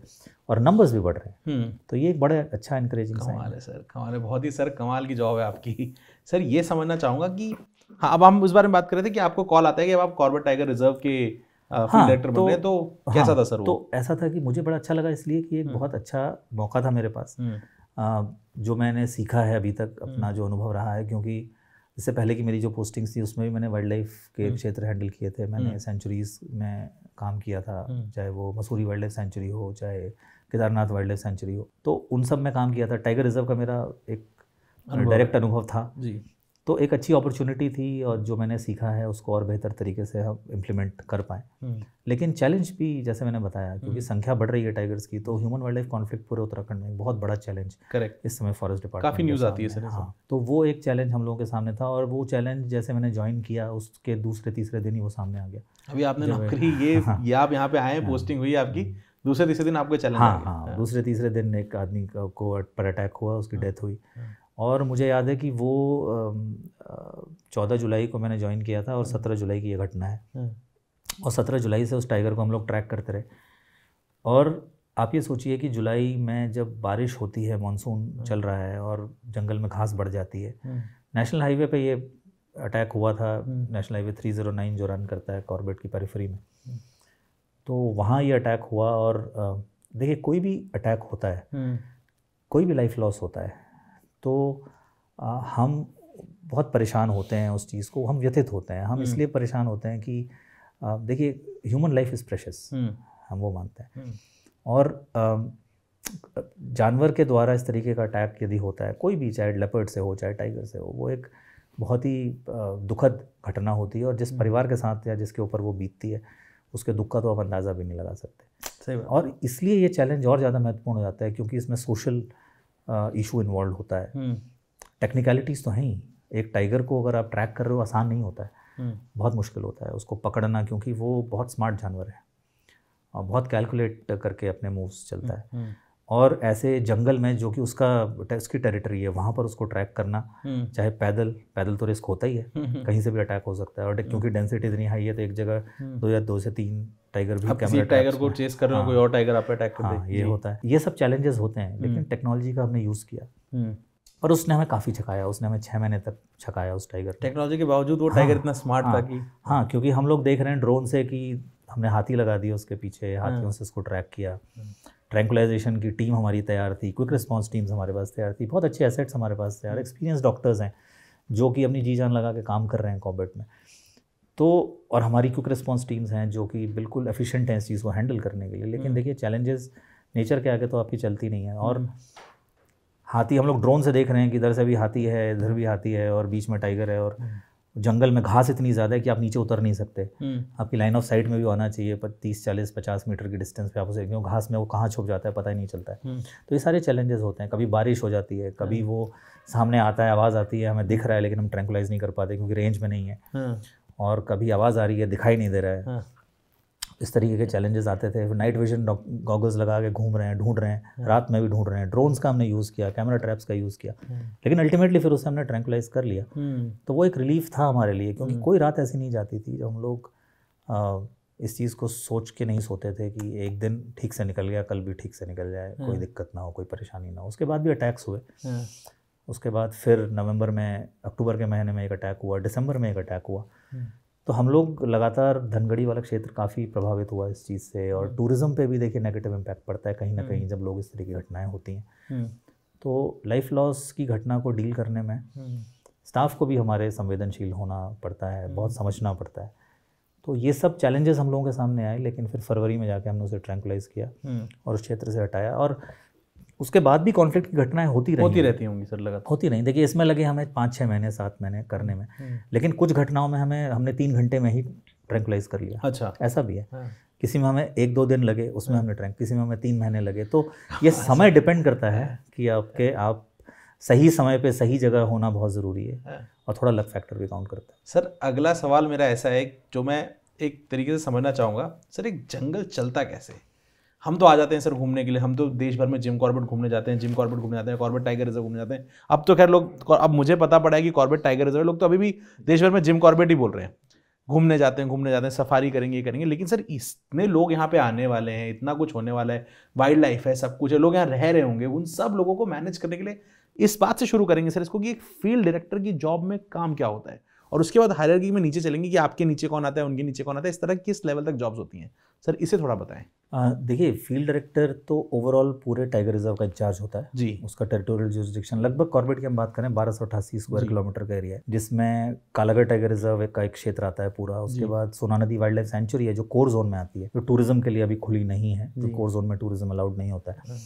और नंबर्स भी बढ़ रहे हैं। तो ये एक बड़ा अच्छा इंकरेजिंग साइन है। सर कमाल है, बहुत ही सर कमाल की जॉब है आपकी। सर ये समझना चाहूँगा कि हाँ, अब हम उस बारे में बात कर रहे थे कि आपको कॉल आता है कि अब आप कॉर्बेट टाइगर रिजर्व के फील्ड डायरेक्टर बन रहे हैं, तो कैसा था सर वो? तो ऐसा था कि मुझे बड़ा अच्छा लगा, इसलिए कि एक बहुत अच्छा मौका था मेरे पास। जो मैंने सीखा है अभी तक, अपना जो अनुभव रहा है, क्योंकि इससे पहले की मेरी जो पोस्टिंग्स थी उसमें भी मैंने वाइल्ड लाइफ के क्षेत्र हैंडल किए थे। मैंने सेंचुरीज़ में काम किया था, चाहे वो मसूरी वाइल्ड लाइफ सेंचुरी हो, चाहे केदारनाथ वाइल्ड लाइफ सेंचुरी हो, तो उन सब में काम किया था। टाइगर रिजर्व का मेरा एक डायरेक्ट अनुभव था जी। तो एक अच्छी अपॉर्चुनिटी थी और जो मैंने सीखा है उसको और बेहतर तरीके से हम इम्प्लीमेंट कर पाएँ। लेकिन चैलेंज भी, जैसे मैंने बताया, क्योंकि संख्या बढ़ रही है टाइगर्स की, तो ह्यूमन वाइल्ड लाइफ कॉन्फ्लिक्ट पूरे उत्तराखंड में एक बहुत बड़ा चैलेंज करेक्ट इस समय फॉरेस्ट डिपार्टमेंट काफ़ी न्यूज़ आती है सर। हाँ, तो वो एक चैलेंज हम लोगों के सामने था और वो चैलेंज जैसे मैंने ज्वाइन किया उसके दूसरे तीसरे दिन ही वो सामने आ गया। अभी आपने नौकरी ये आप यहाँ पे आए, पोस्टिंग हुई आपकी, दूसरे तीसरे दिन आपको चैलेंज आ गया। हाँ, दूसरे तीसरे दिन एक आदमी को पर अटैक हुआ, उसकी डेथ हुई। और मुझे याद है कि वो 14 जुलाई को मैंने ज्वाइन किया था और 17 जुलाई की ये घटना है। और 17 जुलाई से उस टाइगर को हम लोग ट्रैक करते रहे। और आप ये सोचिए कि जुलाई में जब बारिश होती है, मानसून चल रहा है और जंगल में घास बढ़ जाती है, नेशनल हाईवे पे ये अटैक हुआ था। नेशनल हाईवे 309 जो रन करता है कॉर्बेट की पेरिफेरी में, तो वहाँ ये अटैक हुआ। और देखिए, कोई भी अटैक होता है, कोई भी लाइफ लॉस होता है, तो हम बहुत परेशान होते हैं उस चीज़ को, हम व्यथित होते हैं। हम इसलिए परेशान होते हैं कि देखिए, ह्यूमन लाइफ इज़ प्रेशियस, हम वो मानते हैं। और जानवर के द्वारा इस तरीके का अटैक यदि होता है, कोई भी, चाहे लेपर्ड से हो चाहे टाइगर से हो, वो एक बहुत ही दुखद घटना होती है। और जिस परिवार के साथ या जिसके ऊपर वो बीतती है, उसके दुख का तो आप अंदाज़ा भी नहीं लगा सकते। सही बात। और इसलिए ये चैलेंज और ज़्यादा महत्वपूर्ण हो जाता है, क्योंकि इसमें सोशल इशू इन्वॉल्व होता है। टेक्निकलिटीज़ तो हैं ही। एक टाइगर को अगर आप ट्रैक कर रहे हो, आसान नहीं होता है, बहुत मुश्किल होता है उसको पकड़ना, क्योंकि वो बहुत स्मार्ट जानवर है और बहुत कैलकुलेट करके अपने मूव्स चलता है। और ऐसे जंगल में, जो कि उसकी टेरिटरी है, वहाँ पर उसको ट्रैक करना, चाहे पैदल तो रिस्क होता ही है, कहीं से भी अटैक हो सकता है। और क्योंकि डेंसिटी इतनी हाई है, तो एक जगह 2 से 3 टाइगर भी कैमरा टाइगर को चेस कर रहे हो, कोई और टाइगर आप अटैक कर दे, ये होता है। ये सब चैलेंजेस होते हैं, लेकिन टेक्नोलॉजी का हमने यूज़ किया और उसने हमें काफ़ी छकाया। उसने हमें 6 महीने तक छकाया उस टाइगर। टेक्नोलॉजी के बावजूद वो टाइगर इतना स्मार्ट था कि हाँ, क्योंकि हम लोग देख रहे हैं ड्रोन से कि हमने हाथी लगा दिए उसके पीछे, हाथियों से उसको ट्रैक किया। ट्रैंकुलाइजेशन की टीम हमारी तैयार थी, क्विक रिस्पॉन्स टीम्स हमारे पास तैयार थी, बहुत अच्छे एसेट्स हमारे पास तैयार, एक्सपीरियंस डॉक्टर्स हैं जो कि अपनी जी जान लगा के काम कर रहे हैं कॉर्बेट में। तो और हमारी क्विक रिस्पॉन्स टीम्स हैं जो कि बिल्कुल एफिशिएंट हैं इस चीज़ को हैंडल करने के लिए। लेकिन देखिए, चैलेंजेस नेचर के आगे तो आपकी चलती नहीं है। और हाथी हम लोग ड्रोन से देख रहे हैं कि इधर से भी हाथी है, इधर भी हाथी है और बीच में टाइगर है, और जंगल में घास इतनी ज़्यादा है कि आप नीचे उतर नहीं सकते। आपकी लाइन ऑफ साइट में भी आना चाहिए, पर 30, 40, 50 मीटर की डिस्टेंस पे आप उसे, क्यों घास में वो कहाँ छुप जाता है पता ही नहीं चलता है। तो ये सारे चैलेंजेस होते हैं। कभी बारिश हो जाती है, कभी वो सामने आता है, आवाज़ आती है, हमें दिख रहा है लेकिन हम ट्रैंकुलाइज नहीं कर पाते क्योंकि रेंज में नहीं है। और कभी आवाज़ आ रही है, दिखाई नहीं दे रहा है। इस तरीके के चैलेंजेस आते थे। नाइट विजन गॉगल्स लगा के घूम रहे हैं, ढूंढ रहे हैं, रात में भी ढूंढ रहे हैं। ड्रोन्स का हमने यूज़ किया, कैमरा ट्रैप्स का यूज़ किया, लेकिन अल्टीमेटली फिर उसे हमने ट्रैंकुलाइज कर लिया। तो वो एक रिलीफ था हमारे लिए, क्योंकि कोई रात ऐसी नहीं जाती थी जब हम लोग इस चीज़ को सोच के नहीं सोते थे कि एक दिन ठीक से निकल गया, कल भी ठीक से निकल जाए, कोई दिक्कत ना हो, कोई परेशानी ना हो। उसके बाद भी अटैक्स हुए। उसके बाद फिर नवंबर में, अक्टूबर के महीने में एक अटैक हुआ, दिसंबर में एक अटैक हुआ। तो हम लोग लगातार, धनगढ़ी वाला क्षेत्र काफ़ी प्रभावित हुआ इस चीज़ से। और टूरिज़्म पे भी देखिए नेगेटिव इम्पैक्ट पड़ता है कहीं ना कहीं जब लोग इस तरह की घटनाएं होती हैं। तो लाइफ लॉस की घटना को डील करने में स्टाफ को भी हमारे संवेदनशील होना पड़ता है, बहुत समझना पड़ता है। तो ये सब चैलेंजेस हम लोगों के सामने आए, लेकिन फिर फरवरी में जाके हमने उसे ट्रैंकुलाइज किया और उस क्षेत्र से हटाया। और उसके बाद भी कॉन्फ्लिक्ट की घटनाएं होती रहती होंगी सर, लगातार होती रही। देखिए, इसमें लगे हमें 5-6 महीने 7 महीने करने में, लेकिन कुछ घटनाओं में हमने 3 घंटे में ही ट्रैंकुलाइज कर लिया। अच्छा, ऐसा भी है किसी में हमें 1-2 दिन लगे, उसमें हमने ट्रैक, किसी में हमें 3 महीने लगे। तो ये समय डिपेंड करता है कि आप सही समय पे सही जगह होना बहुत ज़रूरी है, और थोड़ा लक फैक्टर भी काउंट करता है। सर अगला सवाल मेरा ऐसा है जो मैं एक तरीके से समझना चाहूँगा, सर एक जंगल चलता कैसे? हम तो आ जाते हैं सर घूमने के लिए, हम तो देश भर में जिम कॉर्बेट घूमने जाते हैं, जिम कॉर्बेट घूमने जाते हैं, कॉर्बेट टाइगर रिजर्व घूमने जाते हैं। अब तो खैर लोग, अब मुझे पता पड़ा है कि कॉर्बेट टाइगर रिजर्व, लोग तो अभी भी देश भर में जिम कॉर्बेट ही बोल रहे हैं। घूमने जाते हैं, सफारी करेंगे, ये करेंगे। लेकिन सर इतने लोग यहाँ पे आने वाले हैं, इतना कुछ होने वाला है, वाइल्ड लाइफ है, सब कुछ है, लोग यहाँ रह रहे होंगे, उन सब लोगों को मैनेज करने के लिए इस बात से शुरू करेंगे सर इसको कि एक फील्ड डायरेक्टर की जॉब में काम क्या होता है, और उसके बाद हायरार्की में नीचे चलेंगे कि आपके नीचे कौन आता है, उनके नीचे कौन आता है, इस तरह किस लेवल तक जॉब्स होती हैं सर, इसे थोड़ा बताएं। देखिए, फील्ड डायरेक्टर तो ओवरऑल पूरे टाइगर रिजर्व का इंचार्ज होता है जी। उसका टेरिटोरियल जुरिसडिक्शन लगभग, कॉर्बेट की हम बात करें 1288 स्क्वायर किलोमीटर का एरिया है, जिसमें कालागढ़ टाइगर रिजर्व का एक क्षेत्र आता है पूरा। उसके बाद सोना नदी वाइल्ड लाइफ सेंचुरी है जो कोर जोन में आती है, जो टूरिज्म के लिए अभी खुली नहीं है, तो कोर जोन में टूरिज्म अलाउड नहीं होता है।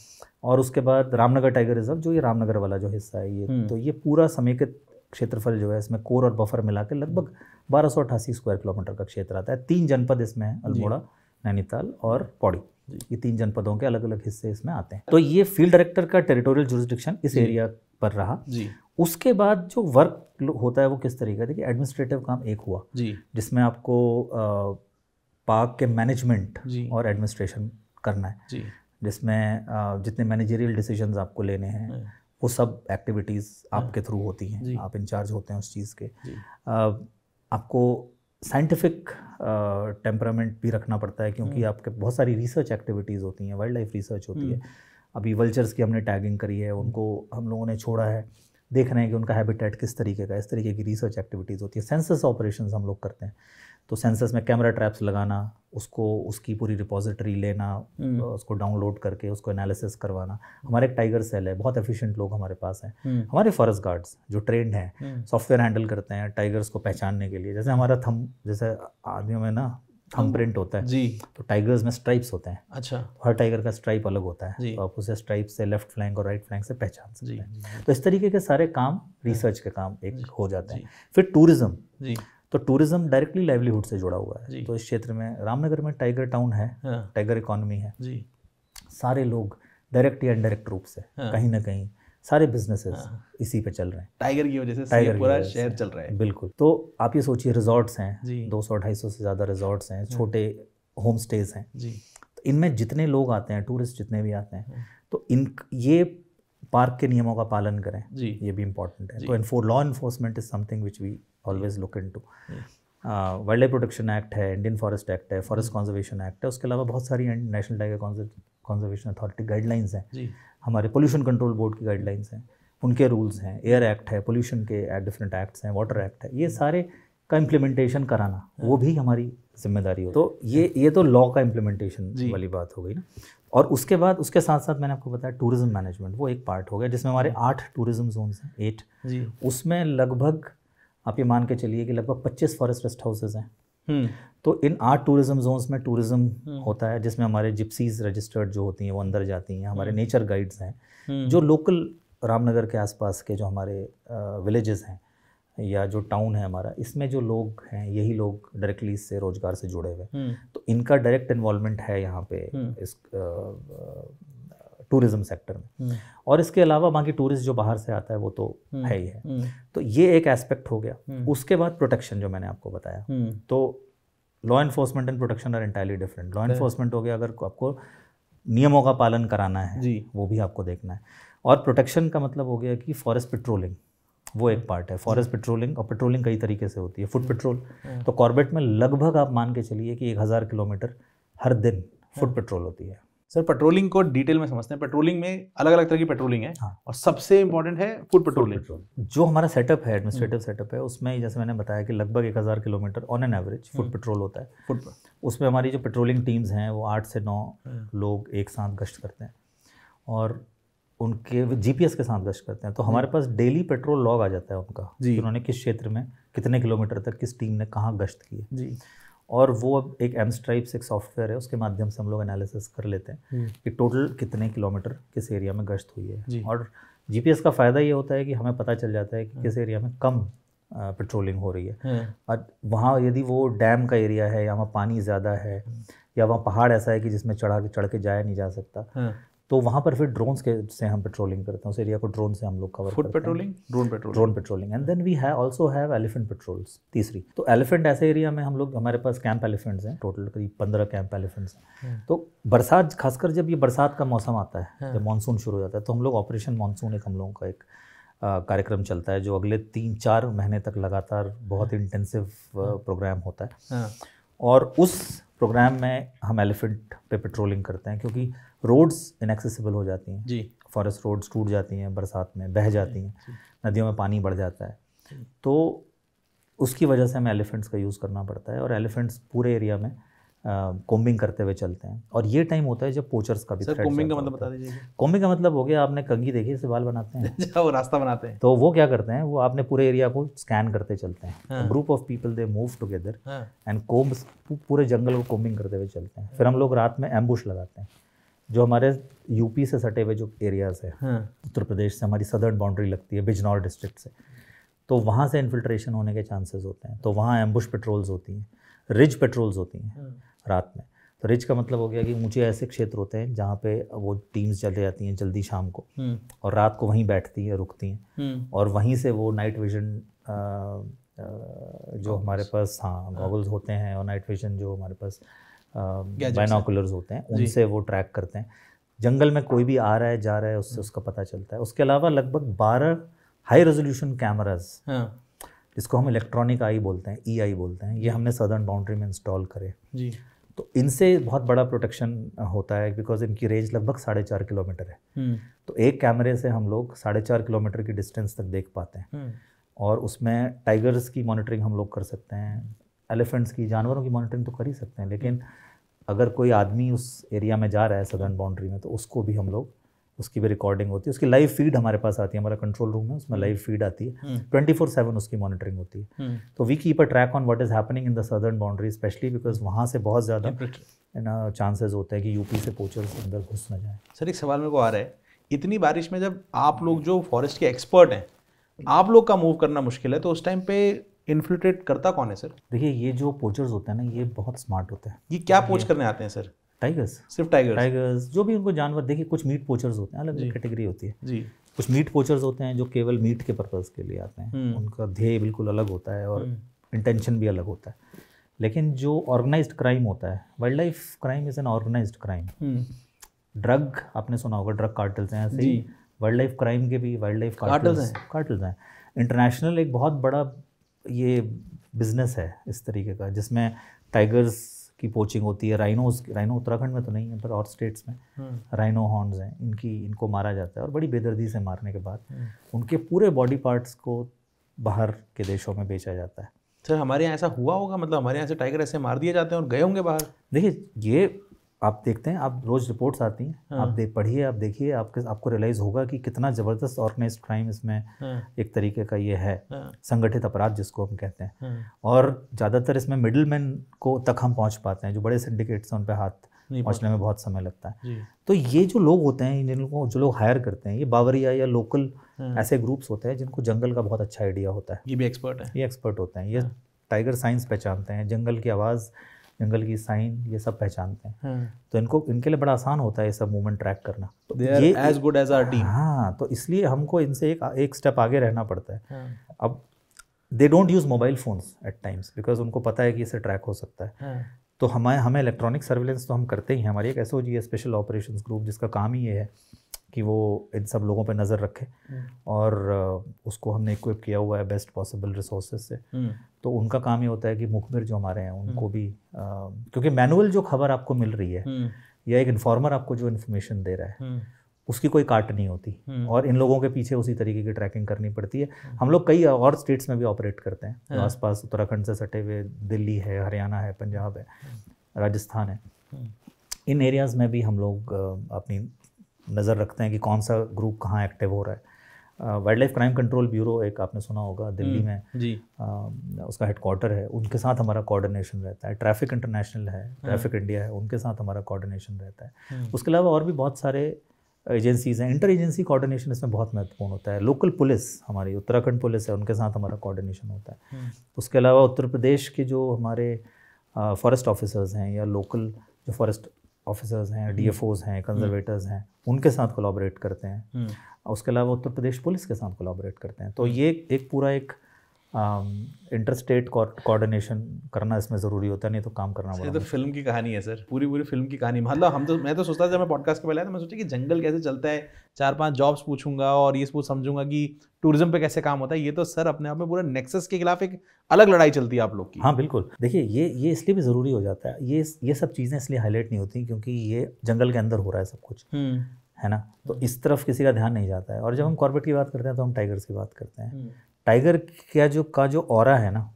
और उसके बाद रामनगर टाइगर रिजर्व, जो ये रामनगर वाला जो हिस्सा है ये, तो ये पूरा समेकित क्षेत्रफल जो है इसमें कोर और बफर मिला के लगभग 1288 स्क्वायर किलोमीटर का क्षेत्र आता है। 3 जनपद इसमें है, अल्मोड़ा, नैनीताल और पौड़ी, ये 3 जनपदों के अलग अलग हिस्से इसमें आते हैं। तो ये फील्ड डायरेक्टर का टेरिटोरियल जुरिसडिक्शन इस एरिया पर रहा जी। उसके बाद जो वर्क होता है वो किस तरीके का, देखिए एडमिनिस्ट्रेटिव काम एक हुआ जी, जिसमें आपको पार्क के मैनेजमेंट और एडमिनिस्ट्रेशन करना है जी, जिसमें जितने मैनेजरियल डिसीजंस आपको लेने हैं वो सब एक्टिविटीज़ आपके थ्रू होती हैं, आप इंचार्ज होते हैं उस चीज़ के। आपको साइंटिफिक टेम्परामेंट भी रखना पड़ता है, क्योंकि आपके बहुत सारी रिसर्च एक्टिविटीज़ होती हैं, वाइल्ड लाइफ रिसर्च होती है। अभी वल्चर्स की हमने टैगिंग करी है, उनको हम लोगों ने छोड़ा है, देख रहे हैं कि उनका हैबिटेट किस तरीके का, इस तरीके की रिसर्च एक्टिविटीज़ होती है। सेंसस ऑपरेशंस हम लोग करते हैं, तो सेंसस में कैमरा ट्रैप्स लगाना, उसको उसकी पूरी रिपोजिटरी लेना, उसको डाउनलोड करके उसको एनालिसिस करवाना। हमारे एक टाइगर सेल है, बहुत एफिशिएंट लोग हमारे पास हैं। हमारे फॉरेस्ट गार्ड्स जो ट्रेंड हैं, सॉफ्टवेयर हैंडल करते हैं टाइगर्स को पहचानने के लिए। जैसे हमारा थंब, जैसे आदमियों में ना थंब प्रिंट होता है जी, तो टाइगर्स में स्ट्राइप्स होते हैं। अच्छा, हर टाइगर का स्ट्राइप अलग होता है, तो आप उसे स्ट्राइप से लेफ्ट फ्लैंक और राइट फ्लैंक से पहचान सकते हैं। तो इस तरीके के सारे काम, रिसर्च के काम एक हो जाते हैं। फिर टूरिज्म, तो टूरिज्म डायरेक्टली लाइवलीहुड से जुड़ा हुआ है। तो इस क्षेत्र में रामनगर में टाइगर टाउन है, टाइगर इकोनॉमी है जी, सारे लोग डायरेक्ट या इनडायरेक्ट रूप से कहीं ना कहीं सारे बिजनेसेस इसी पे चल रहे हैं, टाइगर की वजह से पूरा शहर चल रहा है। बिल्कुल। तो आप ये सोचिए, रिजॉर्ट्स हैं 200-250 से ज़्यादा रिजॉर्ट्स हैं, छोटे होम स्टेज हैं जी। तो इनमें जितने लोग आते हैं, टूरिस्ट जितने भी आते हैं, तो ये पार्क के नियमों का पालन करें जी, ये भी इम्पॉर्टेंट है। तो law enforcement is something which we always look into. Wild life protection act है, इंडियन फॉरेस्ट एक्ट है, फॉरेस्ट कंजर्वेशन एक्ट है, उसके अलावा बहुत सारी national tiger conservation authority guidelines हैं जी, हमारे पोल्यूशन कंट्रोल बोर्ड की गाइडलाइंस हैं, उनके रूल्स हैं, एयर एक्ट है, पोल्यूशन के डिफरेंट एक्ट्स हैं, वाटर एक्ट है, ये सारे का इम्प्लीमेंटेशन कराना वो भी हमारी जिम्मेदारी हो। तो ये तो लॉ का इम्प्लीमेंटेशन वाली बात हो गई ना। और उसके बाद उसके साथ साथ मैंने आपको बताया टूरिज्म मैनेजमेंट, वो एक पार्ट हो गया, जिसमें हमारे 8 टूरिज्म जोन्स हैं, 8 जी। उसमें लगभग आप ये मान के चलिए कि लगभग 25 फॉरेस्ट रेस्ट हाउसेज हैं। तो इन 8 टूरिज्म जोन्स में टूरिज्म होता है, जिसमें हमारे जिप्सीज रजिस्टर्ड जो होती हैं वो अंदर जाती हैं, हमारे नेचर गाइड्स हैं, जो लोकल रामनगर के आसपास के जो हमारे विलेजेस हैं या जो टाउन है हमारा, इसमें जो लोग हैं यही लोग डायरेक्टली इससे रोजगार से जुड़े हुए, तो इनका डायरेक्ट इन्वॉल्वमेंट है यहाँ पे इस टूरिज्म सेक्टर में। और इसके अलावा बाकी टूरिस्ट जो बाहर से आता है वो तो है ही है। तो ये एक एस्पेक्ट हो गया। उसके बाद प्रोटेक्शन जो मैंने आपको बताया, तो law enforcement and protection are entirely different. Law enforcement हो गया अगर आपको नियमों का पालन कराना है जी, वो भी आपको देखना है। और प्रोटेक्शन का मतलब हो गया कि फॉरेस्ट पेट्रोलिंग, वो एक पार्ट है। फॉरेस्ट पेट्रोलिंग, और पेट्रोलिंग कई तरीके से होती है। फुट पेट्रोल, तो कॉर्बेट में लगभग आप मान के चलिए कि 1000 किलोमीटर हर दिन फुट पेट्रोल होती है। सर पेट्रोलिंग को डिटेल में समझते हैं। पेट्रोलिंग में अलग अलग तरह की पेट्रोलिंग है और सबसे इंपॉर्टेंट है फुट पेट्रोलिंग। जो हमारा सेटअप है, एडमिनिस्ट्रेटिव सेटअप है, उसमें जैसे मैंने बताया कि लगभग 1000 kilometre on an average foot petrol होता है। उसमें हमारी जो पेट्रोलिंग टीम्स हैं वो 8 से 9 लोग एक साथ गश्त करते हैं और उनके जीपीएस के साथ गश्त करते हैं। तो हमारे पास डेली पेट्रोल लॉग आ जाता है उनका कि उन्होंने किस क्षेत्र में कितने किलोमीटर तक किस टीम ने कहाँ गश्त की है जी। और वो अब एक एमस्ट्राइप्स एक सॉफ्टवेयर है, उसके माध्यम से हम लोग एनालिसिस कर लेते हैं कि टोटल कितने किलोमीटर किस एरिया में गश्त हुई है। और जीपीएस का फ़ायदा ये होता है कि हमें पता चल जाता है कि किस एरिया में कम पेट्रोलिंग हो रही है। और वहाँ यदि वो डैम का एरिया है या वहाँ पानी ज़्यादा है या वहाँ पहाड़ ऐसा है कि जिसमें चढ़ के जाया नहीं जा सकता, तो वहाँ पर फिर ड्रोन्स के से हम पेट्रोलिंग करते हैं, उस एरिया को ड्रोन से हम लोग कवर करते हैं। Patrolling, drone patrolling and then we also have elephant patrols. तीसरी तो एलिफेंट ऐसे एरिया में हम लोग, हमारे पास कैंप एलिफेंट्स हैं, टोटल करीब 15 कैंप एलिफेंट्स हैं। तो बरसात, खासकर जब ये बरसात का मौसम आता है, जब मानसून शुरू हो जाता है, तो हम लोग ऑपरेशन मानसून एक हम लोगों का एक कार्यक्रम चलता है जो अगले 3-4 महीने तक लगातार बहुत इंटेंसिव प्रोग्राम होता है। और उस प्रोग्राम में हम एलिफेंट पे पेट्रोलिंग करते हैं, क्योंकि रोड्स इनएक्सेसिबल हो जाती हैं जी, फॉरेस्ट रोड्स टूट जाती हैं, बरसात में बह जाती हैं, नदियों में पानी बढ़ जाता है, तो उसकी वजह से हमें एलिफेंट्स का यूज़ करना पड़ता है। और एलिफेंट्स पूरे एरिया में कोम्बिंग करते हुए चलते हैं। और ये टाइम होता है जब पोचर्स का भी थ्रेट। कोम्बिंग का मतलब बता दीजिए। कोम्बिंग का मतलब हो गया, आपने कंघी देखी, इससे बाल बनाते हैं वो रास्ता बनाते हैं, तो वो क्या करते हैं, वो आपने पूरे एरिया को स्कैन करते चलते हैं। Group of people they move together and combs, पूरे जंगल को कोम्बिंग करते हुए चलते हैं। फिर हम लोग रात में एम्बुश लगाते हैं, जो हमारे यूपी से सटे हुए जो एरियाज़ है, उत्तर प्रदेश से हमारी सदर्न बाउंड्री लगती है बिजनौर डिस्ट्रिक्ट से, तो वहाँ से इन्फिल्ट्रेशन होने के चांसेस होते हैं। तो वहाँ एम्बुश पेट्रोल्स होती हैं, रिज पेट्रोल्स होती हैं रात में। तो रिज का मतलब हो गया कि ऊंचे ऐसे क्षेत्र होते हैं जहाँ पे वो टीम्स चले जाती हैं जल्दी शाम को, और रात को वहीं बैठती हैं, रुकती हैं, और वहीं से वो नाइट विजन जो हमारे पास गॉगल्स होते हैं, और नाइट विजन जो हमारे पास बाइनोकुलर्स होते हैं, उनसे वो ट्रैक करते हैं। जंगल में कोई भी आ रहा है जा रहा है, उससे उसका पता चलता है। उसके अलावा लगभग 12 हाई रेजोल्यूशन कैमराज, जिसको हम इलेक्ट्रॉनिक आई बोलते हैं, EI बोलते हैं, ये हमने सदर्न बाउंड्री में इंस्टॉल करे जी। तो इनसे बहुत बड़ा प्रोटेक्शन होता है, बिकॉज इनकी रेंज लगभग 4.5 किलोमीटर है। तो एक कैमरे से हम लोग 4.5 किलोमीटर की डिस्टेंस तक देख पाते हैं, और उसमें टाइगर्स की मॉनिटरिंग हम लोग कर सकते हैं, एलिफेंट्स की, जानवरों की मॉनिटरिंग तो कर ही सकते हैं, लेकिन अगर कोई आदमी उस एरिया में जा रहा है सदर्न बाउंड्री में, तो उसको भी हम लोग, उसकी भी रिकॉर्डिंग होती है, उसकी लाइव फीड हमारे पास आती है, हमारा कंट्रोल रूम है, उसमें लाइव फीड आती है, 24/7 उसकी मॉनिटरिंग होती है। तो we keep a track on what is happening in the southern boundary, specially because वहाँ से बहुत ज़्यादा चांसेस होते हैं कि यूपी से पोचर्स अंदर घुस न जाए। सर एक सवाल मेरे को आ रहा है, इतनी बारिश में जब आप लोग जो फॉरेस्ट के एक्सपर्ट हैं, आप लोग का मूव करना मुश्किल है, तो उस टाइम पे इन्फिल्ट्रेट करता कौन है सर? देखिए, ये जो पोचर्स होते हैं ना, ये बहुत स्मार्ट होते हैं। ये क्या पोच करने आते हैं सर? टाइगर्स, सिर्फ टाइगर्स जो भी उनको जानवर, देखिए कुछ मीट पोचर्स होते हैं, अलग अलग कैटेगरी होती है जी। कुछ मीट पोचर्स होते हैं जो केवल मीट के पर्पज़ के लिए आते हैं, उनका ध्येय बिल्कुल अलग होता है और इंटेंशन भी अलग होता है। लेकिन जो ऑर्गेनाइज्ड क्राइम होता है, wild life crime is an organised crime. Drug आपने सुना होगा, ड्रग कार्टल्स हैं, ऐसे ही वाइल्ड लाइफ क्राइम के भी वाइल्ड लाइफ कार्टल्स हैं। इंटरनेशनल एक बहुत बड़ा ये बिजनेस है इस तरीके का, जिसमें टाइगर्स की पोचिंग होती है, राइनो उत्तराखंड में तो नहीं है, पर और स्टेट्स में राइनो हॉर्न्स हैं, इनको मारा जाता है, और बड़ी बेदर्दी से मारने के बाद उनके पूरे बॉडी पार्ट्स को बाहर के देशों में बेचा जाता है। सर हमारे यहाँ ऐसा हुआ होगा, मतलब हमारे यहाँ से टाइगर ऐसे मार दिए जाते हैं और गए होंगे बाहर? देखिए, ये आप देखते हैं, आप रोज़ रिपोर्ट्स आती हैं, आप पढ़िए, आप देखिए, आपको रियलाइज़ होगा कि कितना ज़बरदस्त ऑर्गेनाइज्ड क्राइम इसमें एक तरीके का ये है, संगठित अपराध जिसको हम कहते हैं। और ज़्यादातर इसमें मिडिल मैन को तक हम पहुंच पाते हैं, जो बड़े सिंडिकेट्स हैं उन पर हाथ पहुंचने में बहुत समय लगता है। तो ये जो लोग होते हैं, इन लोगों जो लोग हायर करते हैं, ये बावरिया या लोकल ऐसे ग्रुप्स होते हैं जिनको जंगल का बहुत अच्छा आइडिया होता है। ये भी एक्सपर्ट है, ये एक्सपर्ट होते हैं, ये टाइगर साइंस पहचानते हैं, जंगल की आवाज़, जंगल की साइन, ये सब पहचानते हैं। तो इनके लिए बड़ा आसान होता है ये सब मूवमेंट ट्रैक करना। तो ये as good as our team. हाँ, तो इसलिए हमको इनसे एक स्टेप आगे रहना पड़ता है। अब they don't use mobile phones at times, because उनको पता है कि इससे ट्रैक हो सकता है। तो हमें इलेक्ट्रॉनिक सर्विलेंस तो हम करते ही हैं। हमारी एक SOG है, स्पेशल ऑपरेशंस ग्रुप, जिसका काम ही ये है कि वो इन सब लोगों पे नज़र रखे, और उसको हमने इक्विप किया हुआ है बेस्ट पॉसिबल रिसोर्सेज से। तो उनका काम ये होता है कि मुखबिर जो हमारे हैं उनको भी, क्योंकि मैनुअल जो खबर आपको मिल रही है या एक इन्फॉर्मर आपको जो इन्फॉर्मेशन दे रहा है, उसकी कोई काट नहीं होती, और इन लोगों के पीछे उसी तरीके की ट्रैकिंग करनी पड़ती है। हम लोग कई और स्टेट्स में भी ऑपरेट करते हैं, जो आसपास उत्तराखंड से सटे हुए, दिल्ली है, हरियाणा है, पंजाब है, राजस्थान है, इन एरियाज़ में भी हम लोग अपनी नज़र रखते हैं कि कौन सा ग्रुप कहाँ एक्टिव हो रहा है। Wild life crime control bureau एक आपने सुना होगा दिल्ली में जी, उसका हेडक्वार्टर है, उनके साथ हमारा कोऑर्डिनेशन रहता है। ट्रैफिक इंटरनेशनल है, ट्रैफिक इंडिया है, उनके साथ हमारा कोऑर्डिनेशन रहता है। उसके अलावा और भी बहुत सारे एजेंसीज़ हैं, इंटर एजेंसी कोऑर्डिनेशन इसमें बहुत महत्वपूर्ण होता है। लोकल पुलिस, हमारी उत्तराखंड पुलिस है, उनके साथ हमारा कोऑर्डिनेशन होता है। उसके अलावा उत्तर प्रदेश के जो हमारे फॉरेस्ट ऑफिसर्स हैं या लोकल जो फॉरेस्ट ऑफिसर्स हैं, DFOs हैं, कंजर्वेटर्स हैं, उनके साथ कोलैबोरेट करते हैं। उसके अलावा उत्तर प्रदेश पुलिस के साथ कोलैबोरेट करते हैं। तो ये एक पूरा एक इंटरस्टेट कोऑर्डिनेशन करना इसमें ज़रूरी होता है, नहीं तो काम करना बड़ा। तो फिल्म की कहानी है सर, पूरी फिल्म की कहानी। मतलब मैं तो सोचता था जब मैं पॉडकास्ट के पहले आया तो मैं सोचा कि जंगल कैसे चलता है, 4-5 जॉब्स पूछूंगा और ये समझूंगा कि टूरिज्म पे कैसे काम होता है। ये तो सर अपने आप में पूरा नेक्सस के खिलाफ एक अलग लड़ाई चलती है आप लोग की। हाँ बिल्कुल। देखिए ये इसलिए भी ज़रूरी हो जाता है, ये सब चीज़ें इसलिए हाईलाइट नहीं होती क्योंकि ये जंगल के अंदर हो रहा है सब कुछ, है ना। तो इस तरफ किसी का ध्यान नहीं जाता है। और जब हम कॉर्बेट की बात करते हैं तो हम टाइगर्स की बात करते हैं। टाइगर का जो ऑरा है ना,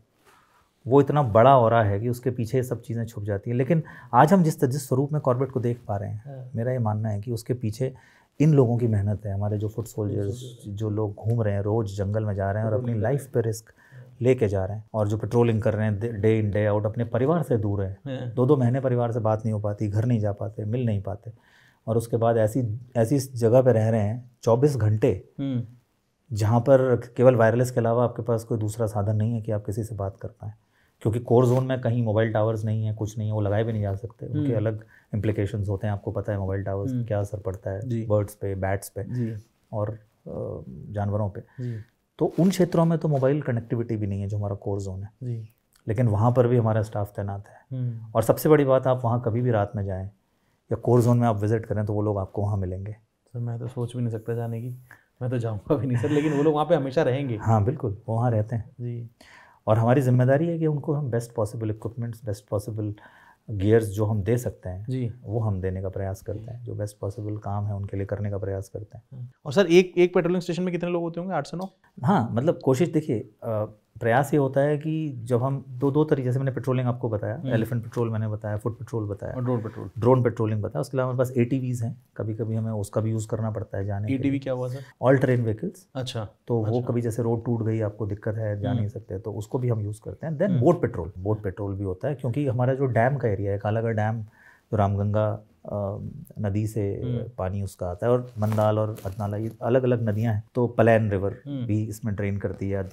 वो इतना बड़ा ऑरा है कि उसके पीछे ये सब चीज़ें छुप जाती हैं। लेकिन आज हम जिस स्वरूप में कॉर्बेट को देख पा रहे हैं, मेरा ये मानना है कि उसके पीछे इन लोगों की मेहनत है। हमारे जो फुट सोल्जर्स जो लोग घूम रहे हैं, रोज़ जंगल में जा रहे हैं और अपनी लाइफ पे रिस्क लेके जा रहे हैं, और जो पेट्रोलिंग कर रहे हैं डे इन डे आउट, अपने परिवार से दूर हैं, 2-2 महीने परिवार से बात नहीं हो पाती, घर नहीं जा पाते, मिल नहीं पाते, और उसके बाद ऐसी जगह पे रह रहे हैं 24 घंटे, जहाँ पर केवल वायरलेस के अलावा आपके पास कोई दूसरा साधन नहीं है कि आप किसी से बात कर पाएँ। क्योंकि कोर जोन में कहीं मोबाइल टावर्स नहीं है, कुछ नहीं है, वो लगाए भी नहीं जा सकते। उनके अलग इम्प्लीकेशंस होते हैं, आपको पता है मोबाइल टावर्स क्या असर पड़ता है बर्ड्स पे, बैट्स पे और जानवरों पे। तो उन क्षेत्रों में तो मोबाइल कनेक्टिविटी भी नहीं है जो हमारा कोर जोन है, लेकिन वहाँ पर भी हमारा स्टाफ तैनात है। और सबसे बड़ी बात, आप वहाँ कभी भी रात में जाएँ या कोर जोन में आप विजिट करें तो वो लोग आपको वहाँ मिलेंगे। सर मैं तो सोच भी नहीं सकता जाने की, मैं तो जाऊँगा भी नहीं सर, लेकिन वो लोग वहाँ पे हमेशा रहेंगे। हाँ बिल्कुल, वो वहाँ रहते हैं जी। और हमारी जिम्मेदारी है कि उनको हम best possible equipments, best possible gears जो हम दे सकते हैं जी, वो हम देने का प्रयास करते हैं। जो बेस्ट पॉसिबल काम है उनके लिए करने का प्रयास करते हैं। और सर एक पेट्रोलिंग स्टेशन में कितने लोग होते होंगे? 8 से 9? हाँ, मतलब कोशिश, देखिए प्रयास ये होता है कि जब हम दो तरीके, जैसे मैंने पेट्रोलिंग आपको बताया, एलिफेंट पेट्रोल मैंने बताया, फुट पेट्रोल बताया, और ड्रोन पेट्रोलिंग बताया। उसके अलावा हमारे पास ATVs हैं, कभी कभी हमें उसका भी यूज़ करना पड़ता है जाने। ATV क्या हुआ सर? All terrain vehicles. अच्छा। तो वो कभी जैसे रोड टूट गई, आपको दिक्कत है, जा नहीं सकते, तो उसको भी हम यूज़ करते हैं। देन बोट पेट्रोल भी होता है, क्योंकि हमारा जो डैम का एरिया है, कालागढ़ डैम, जो रामगंगा नदी से पानी उसका आता है, और मंदाल और अदनाला, ये अलग अलग नदियां हैं, तो पलैन रिवर भी इसमें ड्रेन करती है,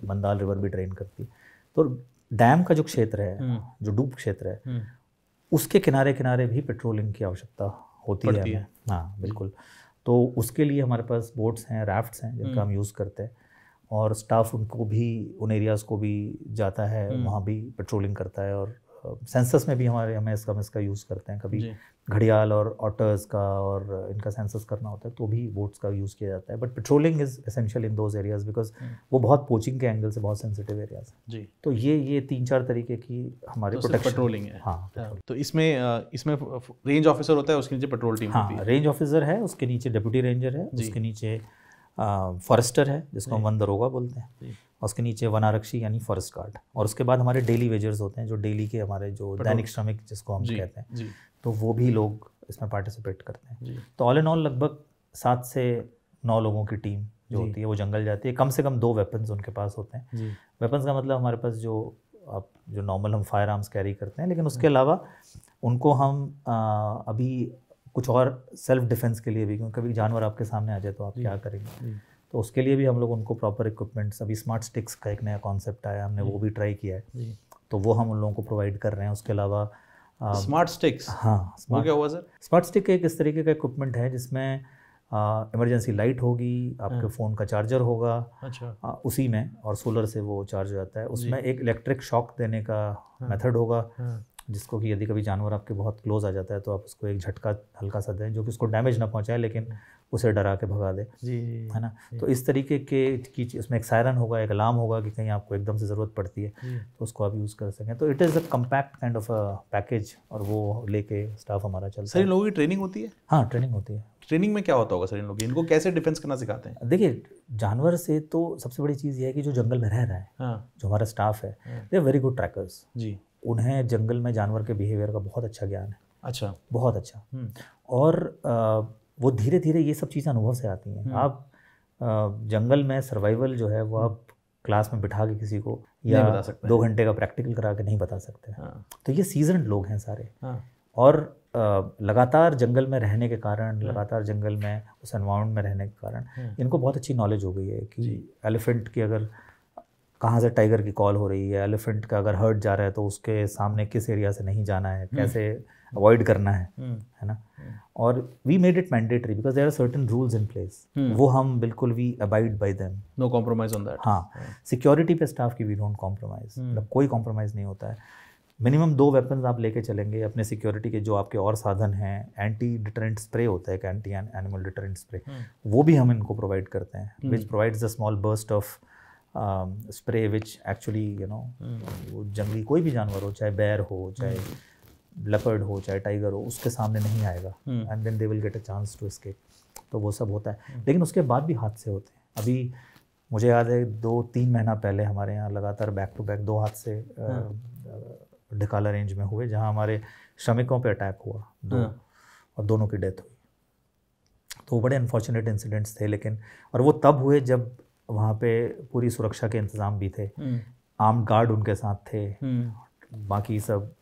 मंदाल रिवर भी ड्रेन करती है। तो डैम का जो क्षेत्र है, जो डूब क्षेत्र है, उसके किनारे किनारे भी पेट्रोलिंग की आवश्यकता होती है। हाँ बिल्कुल। तो उसके लिए हमारे पास बोट्स हैं, राफ्ट्स हैं, जिनका हम यूज़ करते हैं, और स्टाफ उनको भी, उन एरियाज़ को भी जाता है, वहाँ भी पेट्रोलिंग करता है। और सेंसस में भी हमें इसका यूज़ करते हैं। कभी घड़ियाल और ऑटर्स का और इनका सेंसस करना होता है तो भी बोट्स का यूज़ किया जाता है। But patrolling is essential in those areas, because वो बहुत पोचिंग के एंगल से बहुत सेंसिटिव एरियाज़ हैं जी। तो ये 3-4 तरीके की हमारी प्रोटेक्शन पेट्रोलिंग है। हाँ। तो इसमें रेंज ऑफिसर होता है, उसके नीचे पेट्रोल टीम होती है। रेंज ऑफिसर है, उसके नीचे डिप्टी रेंजर है, उसके नीचे फॉरेस्टर है जिसको हम वन दरोगा बोलते हैं, उसके नीचे वन आरक्षी यानी फॉरेस्ट गार्ड, और उसके बाद हमारे डेली वेजर्स होते हैं, जो डेली के हमारे जो दैनिक श्रमिक जिसको हम कहते हैं, तो वो भी लोग इसमें पार्टिसिपेट करते हैं। तो ऑल इन ऑल लगभग 7 से 9 लोगों की टीम जो होती है वो जंगल जाती है। कम से कम 2 वेपन्स उनके पास होते हैं। वेपन्स का मतलब हमारे पास जो नॉर्मल हम फायर आर्म्स कैरी करते हैं, लेकिन उसके अलावा उनको हम अभी कुछ और सेल्फ डिफेंस के लिए भी, क्योंकि कभी जानवर आपके सामने आ जाए तो आप क्या करेंगे, तो उसके लिए भी हम लोग उनको प्रॉपर इक्विपमेंट्स, अभी स्मार्ट स्टिक्स का एक नया कॉन्सेप्ट आया, हमने वो भी ट्राई किया है, तो वो हम उन लोगों को प्रोवाइड कर रहे हैं। उसके अलावा स्मार्ट स्टिक्स, हाँ, वो क्या हुआ सर? स्मार्ट स्टिक एक इस तरीके का इक्विपमेंट है जिसमें इमरजेंसी लाइट होगी, आपके फ़ोन का चार्जर होगा, अच्छा, उसी में, और सोलर से वो चार्ज हो जाता है। उसमें एक इलेक्ट्रिक शॉक देने का मेथड होगा, जिसको कि यदि कभी जानवर आपके बहुत क्लोज आ जाता है तो आप उसको एक झटका हल्का सा दें, जो कि उसको डैमेज ना पहुंचाए लेकिन उसे डरा के भगा दे, है ना। तो इस तरीके की उसमें एक सायरन होगा, एक अलार्म होगा कि कहीं आपको एकदम से ज़रूरत पड़ती है तो उसको आप यूज़ कर सकें। तो it is a compact kind of a package, और वो लेके स्टाफ हमारा चलता है। सर इन लोगों की ट्रेनिंग होती है? हाँ, ट्रेनिंग होती है। ट्रेनिंग में क्या होता होगा सर इन लोग, इनको कैसे डिफेंस करना सिखाते हैं? देखिए, जानवर से तो सबसे बड़ी चीज़ ये है कि जो जंगल में रह रहा है, जो हमारा स्टाफ है, they are very good trackers जी। उन्हें जंगल में जानवर के बिहेवियर का बहुत अच्छा ज्ञान है। अच्छा, बहुत अच्छा। और वो धीरे धीरे ये सब चीज़ें अनुभव से आती हैं। आप जंगल में सर्वाइवल जो है वो आप क्लास में बिठा के किसी को या 2 घंटे का प्रैक्टिकल करा के नहीं बता सकते। तो ये सीजन्ड लोग हैं सारे, और लगातार जंगल में रहने के कारण, लगातार जंगल में उस एनवायरनमेंट में रहने के कारण इनको बहुत अच्छी नॉलेज हो गई है कि एलिफेंट की अगर कहाँ से टाइगर की कॉल हो रही है, एलिफेंट का अगर हर्ट जा रहा है तो उसके सामने किस एरिया से नहीं जाना है, कैसे अवॉइड करना है ना। और we made it mandatory because there are certain rules in place, वो हम बिल्कुल we abide by them, no compromise on that. हाँ, सिक्योरिटी पे स्टाफ की वी डोंट कॉम्प्रोमाइज, मतलब कोई कॉम्प्रोमाइज़ नहीं होता है। मिनिमम 2 वेपन्स आप लेके चलेंगे अपने सिक्योरिटी के, जो आपके और साधन हैं। एंटी डिटरेंट स्प्रे होता है, एक एंटी एनिमल डिटरेंट स्प्रे, वो भी हम इनको प्रोवाइड करते हैं, which provides a small burst of spray which actually you know, वो जंगली कोई भी जानवर हो, चाहे बेयर हो, चाहे लेपर्ड हो, चाहे टाइगर हो, उसके सामने नहीं आएगा, and then they will get a chance to escape. तो वो सब होता है, लेकिन उसके बाद भी हादसे होते हैं। अभी मुझे याद है 2-3 महीना पहले हमारे यहाँ लगातार बैक टू बैक 2 हादसे ढकाला रेंज में हुए, जहाँ हमारे श्रमिकों पे अटैक हुआ 2 और दोनों की डेथ हुई। तो वो बड़े अनफॉर्चुनेट इंसिडेंट्स थे, लेकिन और वो तब हुए जब वहाँ पे पूरी सुरक्षा के इंतज़ाम भी थे, आर्म्ड गार्ड उनके साथ थे, बाकी सब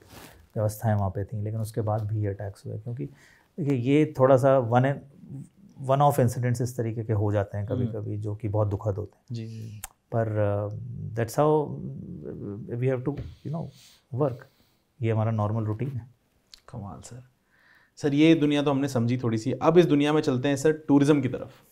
व्यवस्थाएं वहाँ पे थी, लेकिन उसके बाद भी ये अटैक्स हुए। क्योंकि देखिए ये थोड़ा सा वन ऑफ इंसिडेंट्स इस तरीके के हो जाते हैं कभी कभी, जो कि बहुत दुखद होते हैं जी। पर that's how we have to you know work, ये हमारा नॉर्मल रूटीन है। कमाल सर, ये दुनिया तो हमने समझी थोड़ी सी। अब इस दुनिया में चलते हैं सर टूरिज्म की तरफ।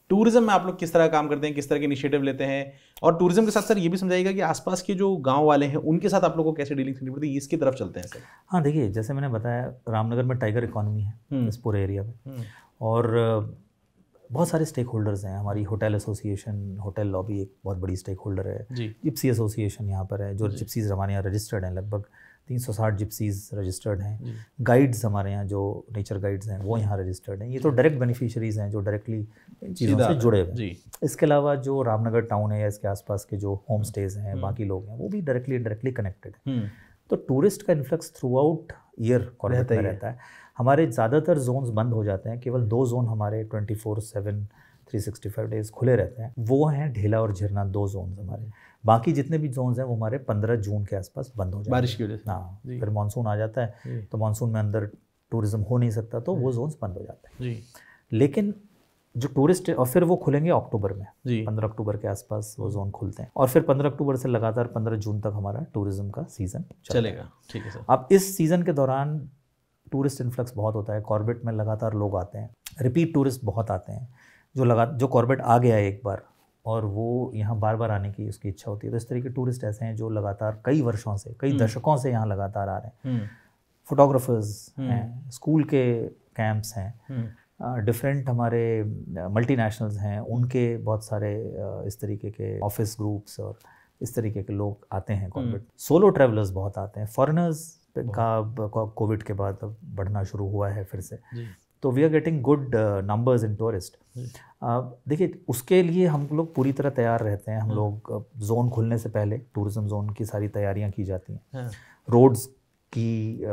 टूरिज्म में आप लोग किस तरह काम करते हैं, किस तरह के इनिशिएटिव लेते हैं, और टूरिज्म के साथ सर ये भी समझाइएगा कि आसपास के जो गांव वाले हैं उनके साथ आप लोगों को कैसे डीलिंग करनी पड़ती है, इसकी तरफ चलते हैं सर। हाँ देखिए, जैसे मैंने बताया, रामनगर में टाइगर इकॉनमी है इस पूरे एरिया में, और बहुत सारे स्टेक होल्डर्स हैं। हमारी होटल एसोसिएशन, होटल लॉबी एक बहुत बड़ी स्टेक होल्डर है, जिप्सी एसोसिएशन यहाँ पर है, जो जिप्सीज़ हमारे यहाँ रजिस्टर्ड हैं, लगभग 360 जिप्सीज़ रजिस्टर्ड हैं। गाइड्स हमारे यहाँ जो नेचर गाइड्स हैं वो यहाँ रजिस्टर्ड हैं। ये तो डायरेक्ट बेनिफिशियरीज़ हैं जो डायरेक्टली इन चीज़ों से जुड़े हुए हैं। इसके अलावा जो रामनगर टाउन है या इसके आसपास के जो होम स्टेज हैं, बाकी लोग हैं, वो भी डायरेक्टली कनेक्टेड है। तो टूरिस्ट का influx through out year Corbett में रहता है। हमारे ज़्यादातर जोन्स बंद हो जाते हैं, केवल 2 जोन हमारे 24/7 365 डेज खुले रहते हैं। वो हैं ढेला और झरना, 2 जोन्स हमारे। बाकी जितने भी जोन्स हैं वो हमारे 15 जून के आसपास बंद हो जाते हैं, बारिश की वजह से। हाँ, फिर मानसून आ जाता है तो मानसून में अंदर टूरिज्म हो नहीं सकता, तो वो जोन्स बंद हो जाते हैं जी। लेकिन जो टूरिस्ट, और फिर वो खुलेंगे अक्टूबर में, 15 अक्टूबर के आसपास वो जोन खुलते हैं, और फिर 15 अक्टूबर से लगातार 15 जून तक हमारा टूरिज्म का सीज़न चलेगा। ठीक है सर। अब इस सीज़न के दौरान टूरिस्ट इन्फ्लक्स बहुत होता है, कॉर्बेट में लगातार लोग आते हैं, रिपीट टूरिस्ट बहुत आते हैं, जो कॉर्बेट आ गया है एक बार और वो यहाँ बार बार आने की उसकी इच्छा होती है। तो इस तरह के टूरिस्ट ऐसे हैं जो लगातार कई वर्षों से, कई दशकों से यहाँ लगातार आ रहे हैं। फोटोग्राफर्स हैं, स्कूल के कैंप्स हैं, डिफरेंट हमारे मल्टीनेशनल्स हैं, उनके बहुत सारे इस तरीके के ऑफिस ग्रुप्स और इस तरीके के लोग आते हैं कॉर्बेट। सोलो ट्रैवलर्स बहुत आते हैं, फॉरेनर्स का कोविड के बाद अब बढ़ना शुरू हुआ है फिर से। तो we are getting good numbers in tourist. देखिए, उसके लिए हम लोग पूरी तरह तैयार रहते हैं। हम लोग जोन खुलने से पहले टूरिज्म जोन की सारी तैयारियां की जाती हैं, रोड्स की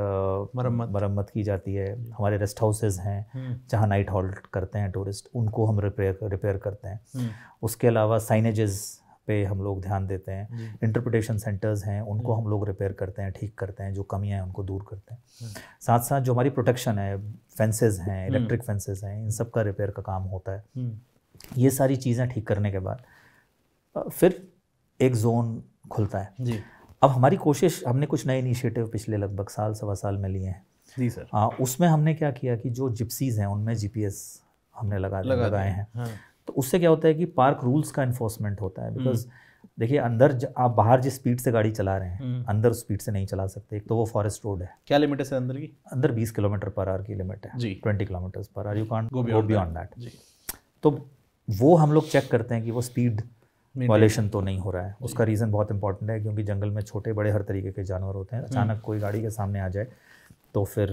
मरम्मत की जाती है, हमारे रेस्ट हाउसेज हैं जहाँ नाइट हॉल्ट करते हैं टूरिस्ट, उनको हम रिपेयर करते हैं। उसके अलावा साइनेजेस पे हम लोग ध्यान देते हैं, इंटरप्रिटेशन सेंटर्स हैं उनको हम लोग रिपेयर करते हैं, ठीक करते हैं, जो कमियां हैं उनको दूर करते हैं। साथ साथ जो हमारी प्रोटेक्शन है, फेंसेस हैं, इलेक्ट्रिक फेंसेस हैं, इन सब का रिपेयर का काम होता है। ये सारी चीज़ें ठीक करने के बाद फिर एक जोन खुलता है जी। अब हमारी कोशिश, हमने कुछ नए इनिशिएटिव पिछले लगभग सवा साल में लिए हैं जी सर। उसमें हमने क्या किया कि जो जिप्सीज़ हैं उनमें GPS हमने लगाए हैं। तो उससे क्या होता है कि पार्क रूल्स का इन्फोर्समेंट होता है। बिकॉज देखिए, अंदर आप बाहर जिस स्पीड से गाड़ी चला रहे हैं, अंदर उस स्पीड से नहीं चला सकते। एक तो वो फॉरेस्ट रोड है। क्या लिमिट है सर अंदर की? अंदर 20 किलोमीटर/आवर की लिमिट है जी। 20 किलोमीटर/आवर, you can't go beyond that. तो वो हम लोग चेक करते हैं कि वो स्पीड वायलेशन तो नहीं हो रहा है। उसका रीज़न बहुत इंपॉर्टेंट है, क्योंकि जंगल में छोटे बड़े हर तरीके के जानवर होते हैं। अचानक कोई गाड़ी के सामने आ जाए तो फिर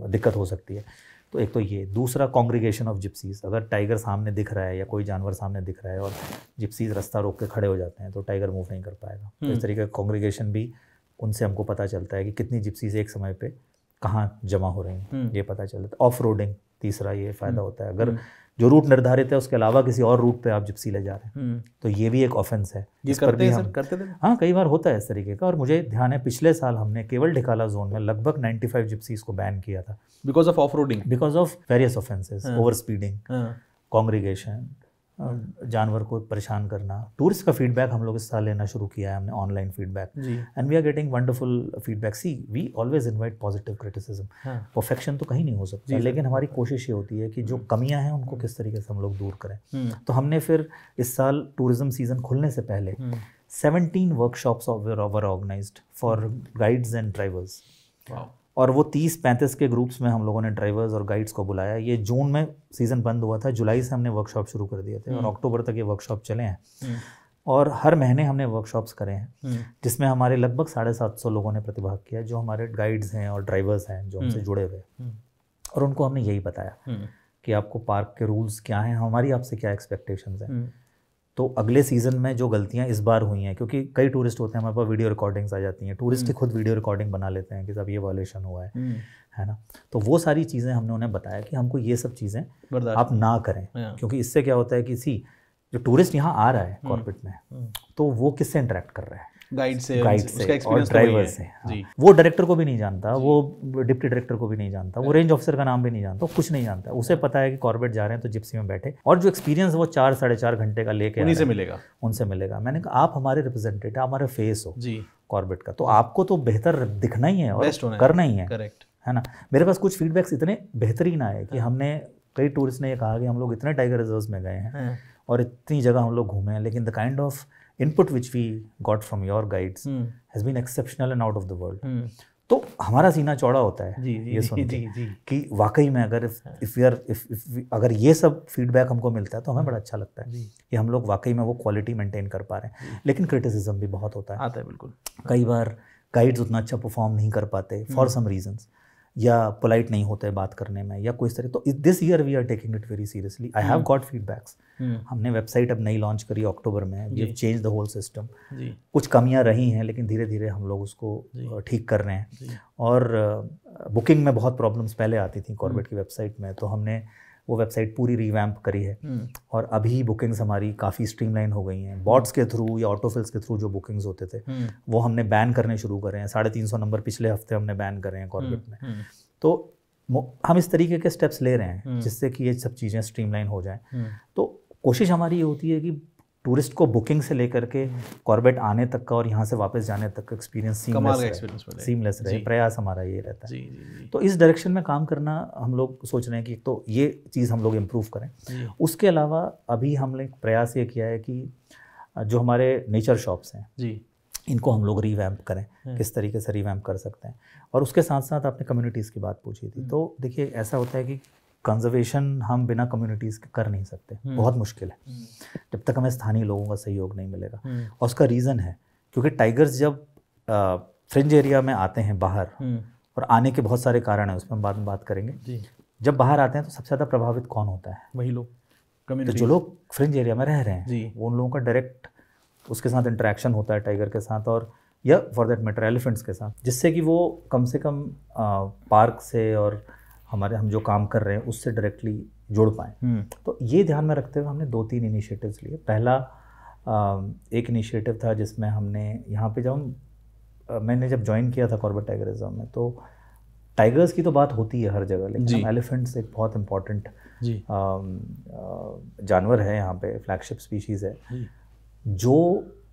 दिक्कत हो सकती है। तो एक तो ये, दूसरा कॉन्ग्रीगेशन ऑफ जिप्सीज़। अगर टाइगर सामने दिख रहा है या कोई जानवर सामने दिख रहा है और जिप्सीज़ रास्ता रोक के खड़े हो जाते हैं तो टाइगर मूव नहीं कर पाएगा। तो इस तरीके का कॉन्ग्रीगेशन भी, उनसे हमको पता चलता है कि कितनी जिप्सीज़ एक समय पे कहाँ जमा हो रही हैं, ये पता चलता है। ऑफ रोडिंग तीसरा ये फ़ायदा होता है। अगर जो रूट निर्धारित है उसके अलावा किसी और रूट पे आप जिप्सी ले जा रहे हैं तो ये भी एक ऑफेंस है। इस पर भी हम करते थे। हाँ, कई बार होता है इस तरीके का। और मुझे ध्यान है पिछले साल हमने केवल ढिकाला जोन में लगभग 95 जिप्सीज़ को बैन किया था, because of off roading, because of various offences, over speeding, congregation, जानवर को परेशान करना। टूरिस्ट का फीडबैक हम लोग इस साल लेना शुरू किया है हमने, online feedback, and we are getting wonderful feedback. See we always invite positive criticism. Perfection तो कहीं नहीं हो सकता, लेकिन हमारी कोशिश ये होती है कि जो कमियां हैं उनको किस तरीके से हम लोग दूर करें। तो हमने फिर इस साल टूरिज्म सीजन खुलने से पहले 17 workshops were organised for guides and drivers, और वो 30-35 के ग्रुप्स में हम लोगों ने ड्राइवर्स और गाइड्स को बुलाया। ये जून में सीज़न बंद हुआ था, जुलाई से हमने वर्कशॉप शुरू कर दिए थे और अक्टूबर तक ये वर्कशॉप चले हैं। और हर महीने हमने वर्कशॉप्स करे हैं, जिसमें हमारे लगभग 750 लोगों ने प्रतिभाग किया, जो हमारे गाइड्स हैं और ड्राइवर्स हैं जो हमसे जुड़े हुए। और उनको हमने यही बताया कि आपको पार्क के रूल्स क्या हैं, हमारी आपसे क्या एक्सपेक्टेशंस हैं। तो अगले सीज़न में जो गलतियां इस बार हुई हैं, क्योंकि कई टूरिस्ट होते हैं हमारे पास, वीडियो रिकॉर्डिंग्स आ जाती हैं, टूरिस्ट ही खुद वीडियो रिकॉर्डिंग बना लेते हैं कि साहब ये वायलेशन हुआ है ना। तो वो सारी चीज़ें हमने उन्हें बताया कि हमको ये सब चीज़ें आप ना करें, क्योंकि इससे क्या होता है कि जो टूरिस्ट यहाँ आ रहा है कॉर्बेट में, तो वो किससे इंटरेक्ट कर रहा है, गाइड से और ड्राइवर से। वो डायरेक्टर को भी नहीं जानता, वो डिप्टी डायरेक्टर को भी नहीं जानता, वो रेंज ऑफिसर का नाम भी नहीं जानता, कुछ नहीं जानता। उसे पता है कि कॉर्बेट जा रहे हैं तो जिप्सी में बैठे, और जो एक्सपीरियंस वो 4-4.5 घंटे का लेके उनसे मिलेगा। मैंने कहा आप हमारे रिप्रेजेंटेटिव, हमारे फेस हो कॉर्बेट का, तो आपको तो बेहतर दिखना ही है और करना ही है ना। मेरे पास कुछ फीडबैक्स इतने बेहतरीन आए कि हमने, कई टूरिस्ट ने ये कहा कि हम लोग इतने टाइगर रिजर्व्स में गए हैं और इतनी जगह हम लोग घूमे हैं, लेकिन the kind of input which we got from your guides has been exceptional and out of the world। तो हमारा सीना चौड़ा होता है ये सुन के कि वाकई में अगर अगर ये सब फीडबैक हमको मिलता है तो हमें बड़ा अच्छा लगता है कि हम लोग वाकई में वो क्वालिटी मेंटेन कर पा रहे हैं। लेकिन क्रिटिसिज्म भी बहुत होता है, बिल्कुल। कई बार गाइड्स उतना अच्छा परफॉर्म नहीं कर पाते फॉर सम रीजंस, या पोलाइट नहीं होते बात करने में या कोई इस तरह। तो this year we are taking it very seriously. I have got feedbacks. हमने वेबसाइट अब नई लॉन्च करी अक्टूबर में, we have change the whole system. कुछ कमियां रही हैं, लेकिन धीरे धीरे हम लोग उसको ठीक कर रहे हैं। और बुकिंग में बहुत प्रॉब्लम्स पहले आती थी कॉर्बेट की वेबसाइट में, तो हमने वो वेबसाइट पूरी रिवैम्प करी है और अभी बुकिंग्स हमारी काफ़ी स्ट्रीमलाइन हो गई हैं। बॉट्स के थ्रू या ऑटोफिल्स के थ्रू जो बुकिंग्स होते थे वो हमने बैन करने शुरू करे हैं। 350 नंबर पिछले हफ्ते हमने बैन करे हैं कॉर्बेट में। तो हम इस तरीके के स्टेप्स ले रहे हैं जिससे कि ये सब चीज़ें स्ट्रीमलाइन हो जाएं। तो कोशिश हमारी ये होती है कि टूरिस्ट को बुकिंग से लेकर के कॉर्बेट आने तक का और यहाँ से वापस जाने तक का एक्सपीरियंस सीमलेस रहे। प्रयास हमारा ये रहता है। तो इस डायरेक्शन में काम करना हम लोग सोच रहे हैं कि तो ये चीज़ हम लोग इम्प्रूव करें। उसके अलावा अभी हमने प्रयास ये किया है कि जो हमारे नेचर शॉप्स हैं इनको हम लोग रिवैम्प करें, किस तरीके से रिवैम्प कर सकते हैं। और उसके साथ साथ आपने कम्युनिटीज़ की बात पूछी थी, तो देखिए ऐसा होता है कि कंजर्वेशन हम बिना कम्युनिटीज़ के कर नहीं सकते, बहुत मुश्किल है जब तक हमें स्थानीय लोगों का सहयोग नहीं मिलेगा। और उसका रीज़न है क्योंकि टाइगर्स जब फ्रिंज एरिया में आते हैं बाहर, और आने के बहुत सारे कारण हैं, उसमें हम बाद में बात करेंगे। जब बाहर आते हैं तो सबसे ज़्यादा प्रभावित कौन होता है? वही लोग, तो जो लोग फ्रिंज एरिया में रह रहे हैं वो उन लोगों का डायरेक्ट उसके साथ इंटरेक्शन होता है टाइगर के साथ, और या फॉर दैट मैटर एलिफेंट्स के साथ, जिससे कि वो कम से कम पार्क से और हम जो काम कर रहे हैं उससे डायरेक्टली जुड़ पाएँ। तो ये ध्यान में रखते हुए हमने 2-3 इनिशिएटिव्स लिए। पहला एक इनिशिएटिव था जिसमें हमने यहाँ पे मैंने जब ज्वाइन किया था कॉर्बेट टाइगर रिजर्व में, तो टाइगर्स की तो बात होती है हर जगह, लेकिन एलिफेंट्स एक बहुत इम्पॉर्टेंट जानवर है यहाँ पे, फ्लैगशिप स्पीशीज़ है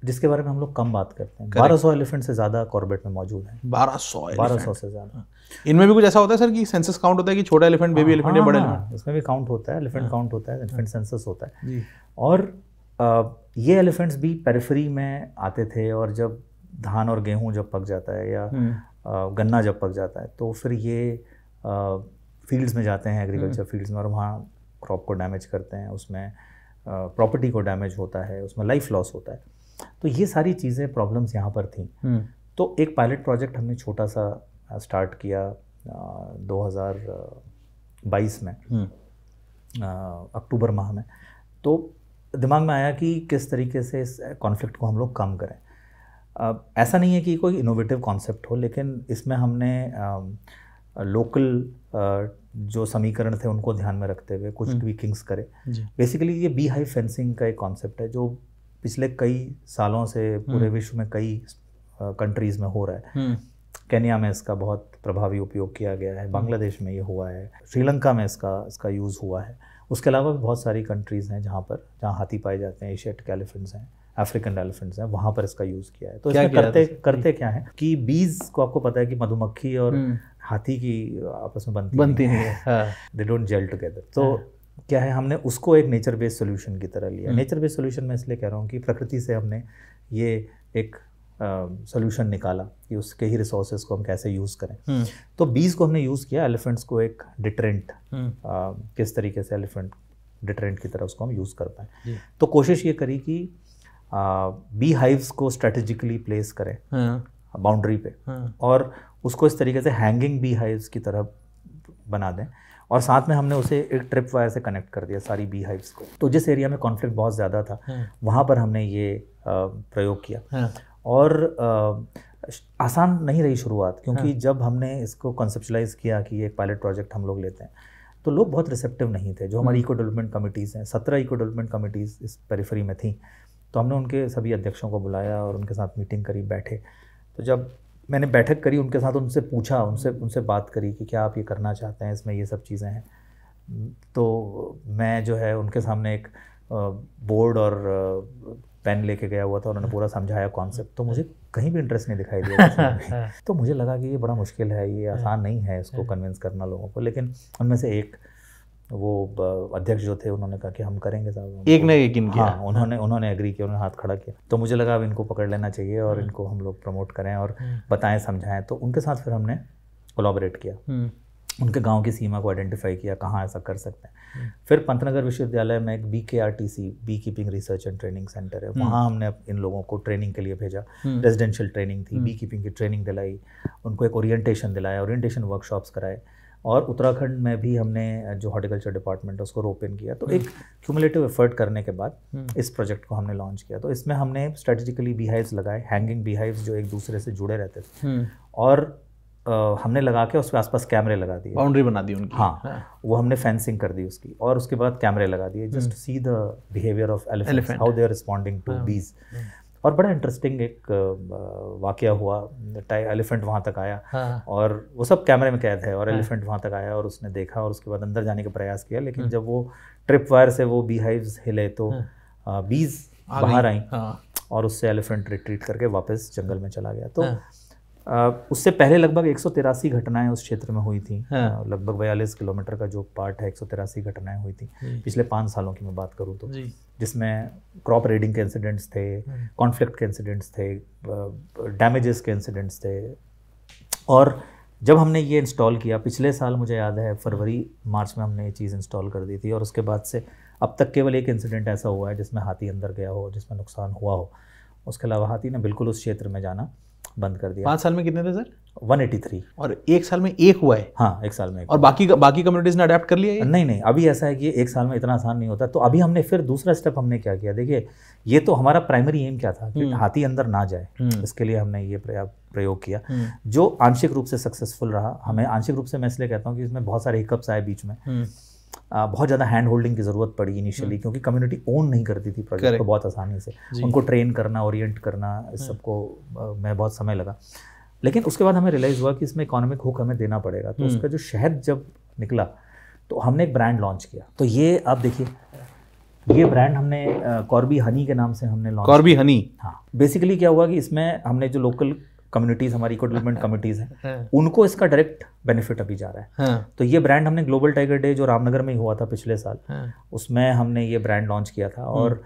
जिसके बारे में हम लोग कम बात करते हैं। 1200 एलिफेंट से ज़्यादा कॉर्बेट में मौजूद हैं। 1200 से ज़्यादा। इनमें भी कुछ ऐसा होता है सर कि सेंसस काउंट होता है कि छोटा एलिफेंट, बेबी एलिफेंट या बड़ा एलिफेंट? इसमें भी काउंट होता है, एलिफेंट काउंट होता है, एलिफेंट सेंसस होता है। और ये एलिफेंट्स भी पेरिफेरी में आते थे, और जब धान और गेहूँ जब पक जाता है या गन्ना जब पक जाता है तो फिर ये फील्ड्स में जाते हैं, एग्रीकल्चर फील्ड्स में, और वहाँ क्रॉप को डैमेज करते हैं, उसमें प्रॉपर्टी को डैमेज होता है, उसमें लाइफ लॉस होता है। तो ये सारी चीज़ें प्रॉब्लम्स यहाँ पर थी। तो एक पायलट प्रोजेक्ट हमने छोटा सा स्टार्ट किया 2022 में, अक्टूबर माह में। तो दिमाग में आया कि किस तरीके से इस कॉन्फ्लिक्ट को हम लोग कम करें। ऐसा नहीं है कि कोई इनोवेटिव कॉन्सेप्ट हो, लेकिन इसमें हमने लोकल जो समीकरण थे उनको ध्यान में रखते हुए कुछ ट्वीकिंग्स करे। बेसिकली ये बी हाइव फेंसिंग का एक कॉन्सेप्ट है जो पिछले कई सालों से पूरे विश्व में कई कंट्रीज़ में हो रहा है। केन्या में इसका बहुत प्रभावी उपयोग किया गया है, बांग्लादेश में ये हुआ है, श्रीलंका में इसका यूज़ हुआ है, उसके अलावा भी बहुत सारी कंट्रीज़ हैं जहाँ हाथी पाए जाते हैं, एशियाटिक एलिफेंट्स हैं, अफ्रीकन एलिफेंट्स हैं, वहाँ पर इसका यूज़ किया है। तो इसमें करते क्या है कि बीज को आपको पता है कि मधुमक्खी और हाथी की आपस में बनती नहीं है, दे डोंट जेल टुगेदर। तो क्या है, हमने उसको एक नेचर बेस्ड सोल्यूशन की तरह लिया। नेचर बेस्ड सोल्यूशन मैं इसलिए कह रहा हूँ कि प्रकृति से हमने ये एक सोल्यूशन निकाला कि उसके ही रिसोर्सेज को हम कैसे यूज़ करें। तो बीज को हमने यूज़ किया एलिफेंट्स को एक डिटरेंट, किस तरीके से एलिफेंट डिटरेंट की तरह उसको हम यूज़ कर पाएँ। तो कोशिश ये करी कि बी हाइव्स को स्ट्रेटेजिकली प्लेस करें बाउंड्री पे, और उसको इस तरीके से हैंगिंग बी हाइव्स की तरह बना दें, और साथ में हमने उसे एक ट्रिप वायर से कनेक्ट कर दिया सारी बी हाइव्स को। तो जिस एरिया में कॉन्फ्लिक्ट बहुत ज़्यादा था वहाँ पर हमने ये प्रयोग किया। और आसान नहीं रही शुरुआत, क्योंकि जब हमने इसको कॉन्सेप्चुलाइज किया कि ये एक पायलट प्रोजेक्ट हम लोग लेते हैं, तो लोग बहुत रिसेप्टिव नहीं थे। जो हमारी इको डेवलपमेंट कमिटीज़ हैं, 17 इको डेवलपमेंट कमिटीज़ इस पेरिफेरी में थी, तो हमने उनके सभी अध्यक्षों को बुलाया और उनके साथ मीटिंग करी, बैठे। तो जब मैंने बैठक करी उनके साथ, उनसे पूछा, उनसे बात करी कि क्या आप ये करना चाहते हैं, इसमें ये सब चीज़ें हैं। तो मैं जो है उनके सामने एक बोर्ड और पेन लेके गया हुआ था, उन्होंने पूरा समझाया कॉन्सेप्ट। तो मुझे कहीं भी इंटरेस्ट नहीं दिखाई दिया तो मुझे लगा कि ये बड़ा मुश्किल है, ये आसान नहीं है इसको कन्विंस करना लोगों को। लेकिन उनमें से एक वो अध्यक्ष जो थे, उन्होंने कहा कि हम करेंगे साहब। एक ने यकीन किया। हाँ, उन्होंने एग्री किया, उन्होंने हाथ खड़ा किया। तो मुझे लगा अब इनको पकड़ लेना चाहिए और इनको हम लोग प्रमोट करें और बताएं, समझाएं। तो उनके साथ फिर हमने कोलैबोरेट किया, उनके गांव की सीमा को आइडेंटिफाई किया, कहाँ ऐसा कर सकते हैं। फिर पंतनगर विश्वविद्यालय में एक BKRTC, bee keeping research and training centre है, वहाँ हमने इन लोगों को ट्रेनिंग के लिए भेजा। रेजिडेंशियल ट्रेनिंग थी, बी कीपिंग की ट्रेनिंग दिलाई, उनको एक ओरिएंटेशन दिलाया, ओरिएंटेशन वर्कशॉप्स कराए। और उत्तराखंड में भी हमने जो हॉर्टिकल्चर डिपार्टमेंट है उसको रोप इन किया। तो एक क्यूमुलेटिव एफर्ट करने के बाद इस प्रोजेक्ट को हमने लॉन्च किया। तो इसमें हमने स्ट्रेटेजिकली बी हाइव्स लगाए, हैंगिंग बी हाइव्स जो एक दूसरे से जुड़े रहते थे, और हमने लगा के उसके आसपास कैमरे लगा दिए, बाउंड्री बना दी उनकी। हाँ, वो हमने फेंसिंग कर दी उसकी, और उसके बाद कैमरे लगा दिए just see the behaviour of elephants, how they are responding to bees. और बड़ा इंटरेस्टिंग एक वाकया हुआ। एलिफेंट वहाँ तक आया और वो सब कैमरे में कैद है, और एलिफेंट वहाँ तक आया और उसने देखा और उसके बाद अंदर जाने का प्रयास किया। लेकिन जब वो ट्रिप वायर से वो बी हाइव्स हिले तो बीज बाहर आई और उससे एलिफेंट रिट्रीट करके वापस जंगल में चला गया। तो उससे पहले लगभग 183 घटनाएं उस क्षेत्र में हुई थी। लगभग 42 किलोमीटर का जो पार्ट है, 183 घटनाएं हुई थी पिछले 5 सालों की मैं बात करूं तो, जिसमें क्रॉप रेडिंग के इंसिडेंट्स थे, कॉन्फ्लिक्ट के इंसिडेंट्स थे, डैमेजेस के इंसिडेंट्स थे। और जब हमने ये इंस्टॉल किया पिछले साल, मुझे याद है फरवरी मार्च में हमने ये चीज़ इंस्टॉल कर दी थी, और उसके बाद से अब तक केवल एक इंसिडेंट ऐसा हुआ है जिसमें हाथी अंदर गया हो, जिसमें नुकसान हुआ हो। उसके अलावा हाथी ने बिल्कुल उस क्षेत्र में जाना बंद कर दिया। 5 साल में कितने थे सर? 183। और 1 साल में एक हुआ है? हाँ, 1 साल में एक। और बाकी कम्युनिटीज़ ने अडेप्ट कर लिया है? नहीं, अभी ऐसा है कि 1 साल में इतना आसान नहीं होता। तो अभी हमने फिर दूसरा स्टेप हमने क्या किया, देखिए ये तो हमारा प्राइमरी एम क्या था कि हाथी अंदर ना जाए, इसके लिए हमने ये प्रयोग किया, जो आंशिक रूप से सक्सेसफुल रहा। हमें आंशिक रूप से मैं इसलिए कहता हूँ कि इसमें बहुत सारे हिकअप्स आए बीच में, बहुत ज़्यादा हैंड होल्डिंग की ज़रूरत पड़ी इनिशियली, क्योंकि कम्युनिटी ओन नहीं करती थी प्रोजेक्ट को बहुत आसानी से। उनको ट्रेन करना, ओरिएंट करना, इस सबको में बहुत समय लगा। लेकिन उसके बाद हमें रियलाइज़ हुआ कि इसमें इकोनॉमिक हुक हमें देना पड़ेगा। तो उसका जो शहद जब निकला तो हमने एक ब्रांड लॉन्च किया। तो ये आप देखिए, ये ब्रांड हमने कॉर्बी हनी के नाम से हमने लॉन्च। कॉर्बी हनी? हाँ। बेसिकली क्या हुआ कि इसमें हमने जो लोकल कम्युनिटीज़, हमारी इको डेवलपमेंट कमिटीज़ हैं, उनको इसका डायरेक्ट बेनिफिट अभी जा रहा है। तो ये ब्रांड हमने ग्लोबल टाइगर डे जो रामनगर में ही हुआ था पिछले साल, उसमें हमने ये ब्रांड लॉन्च किया था। और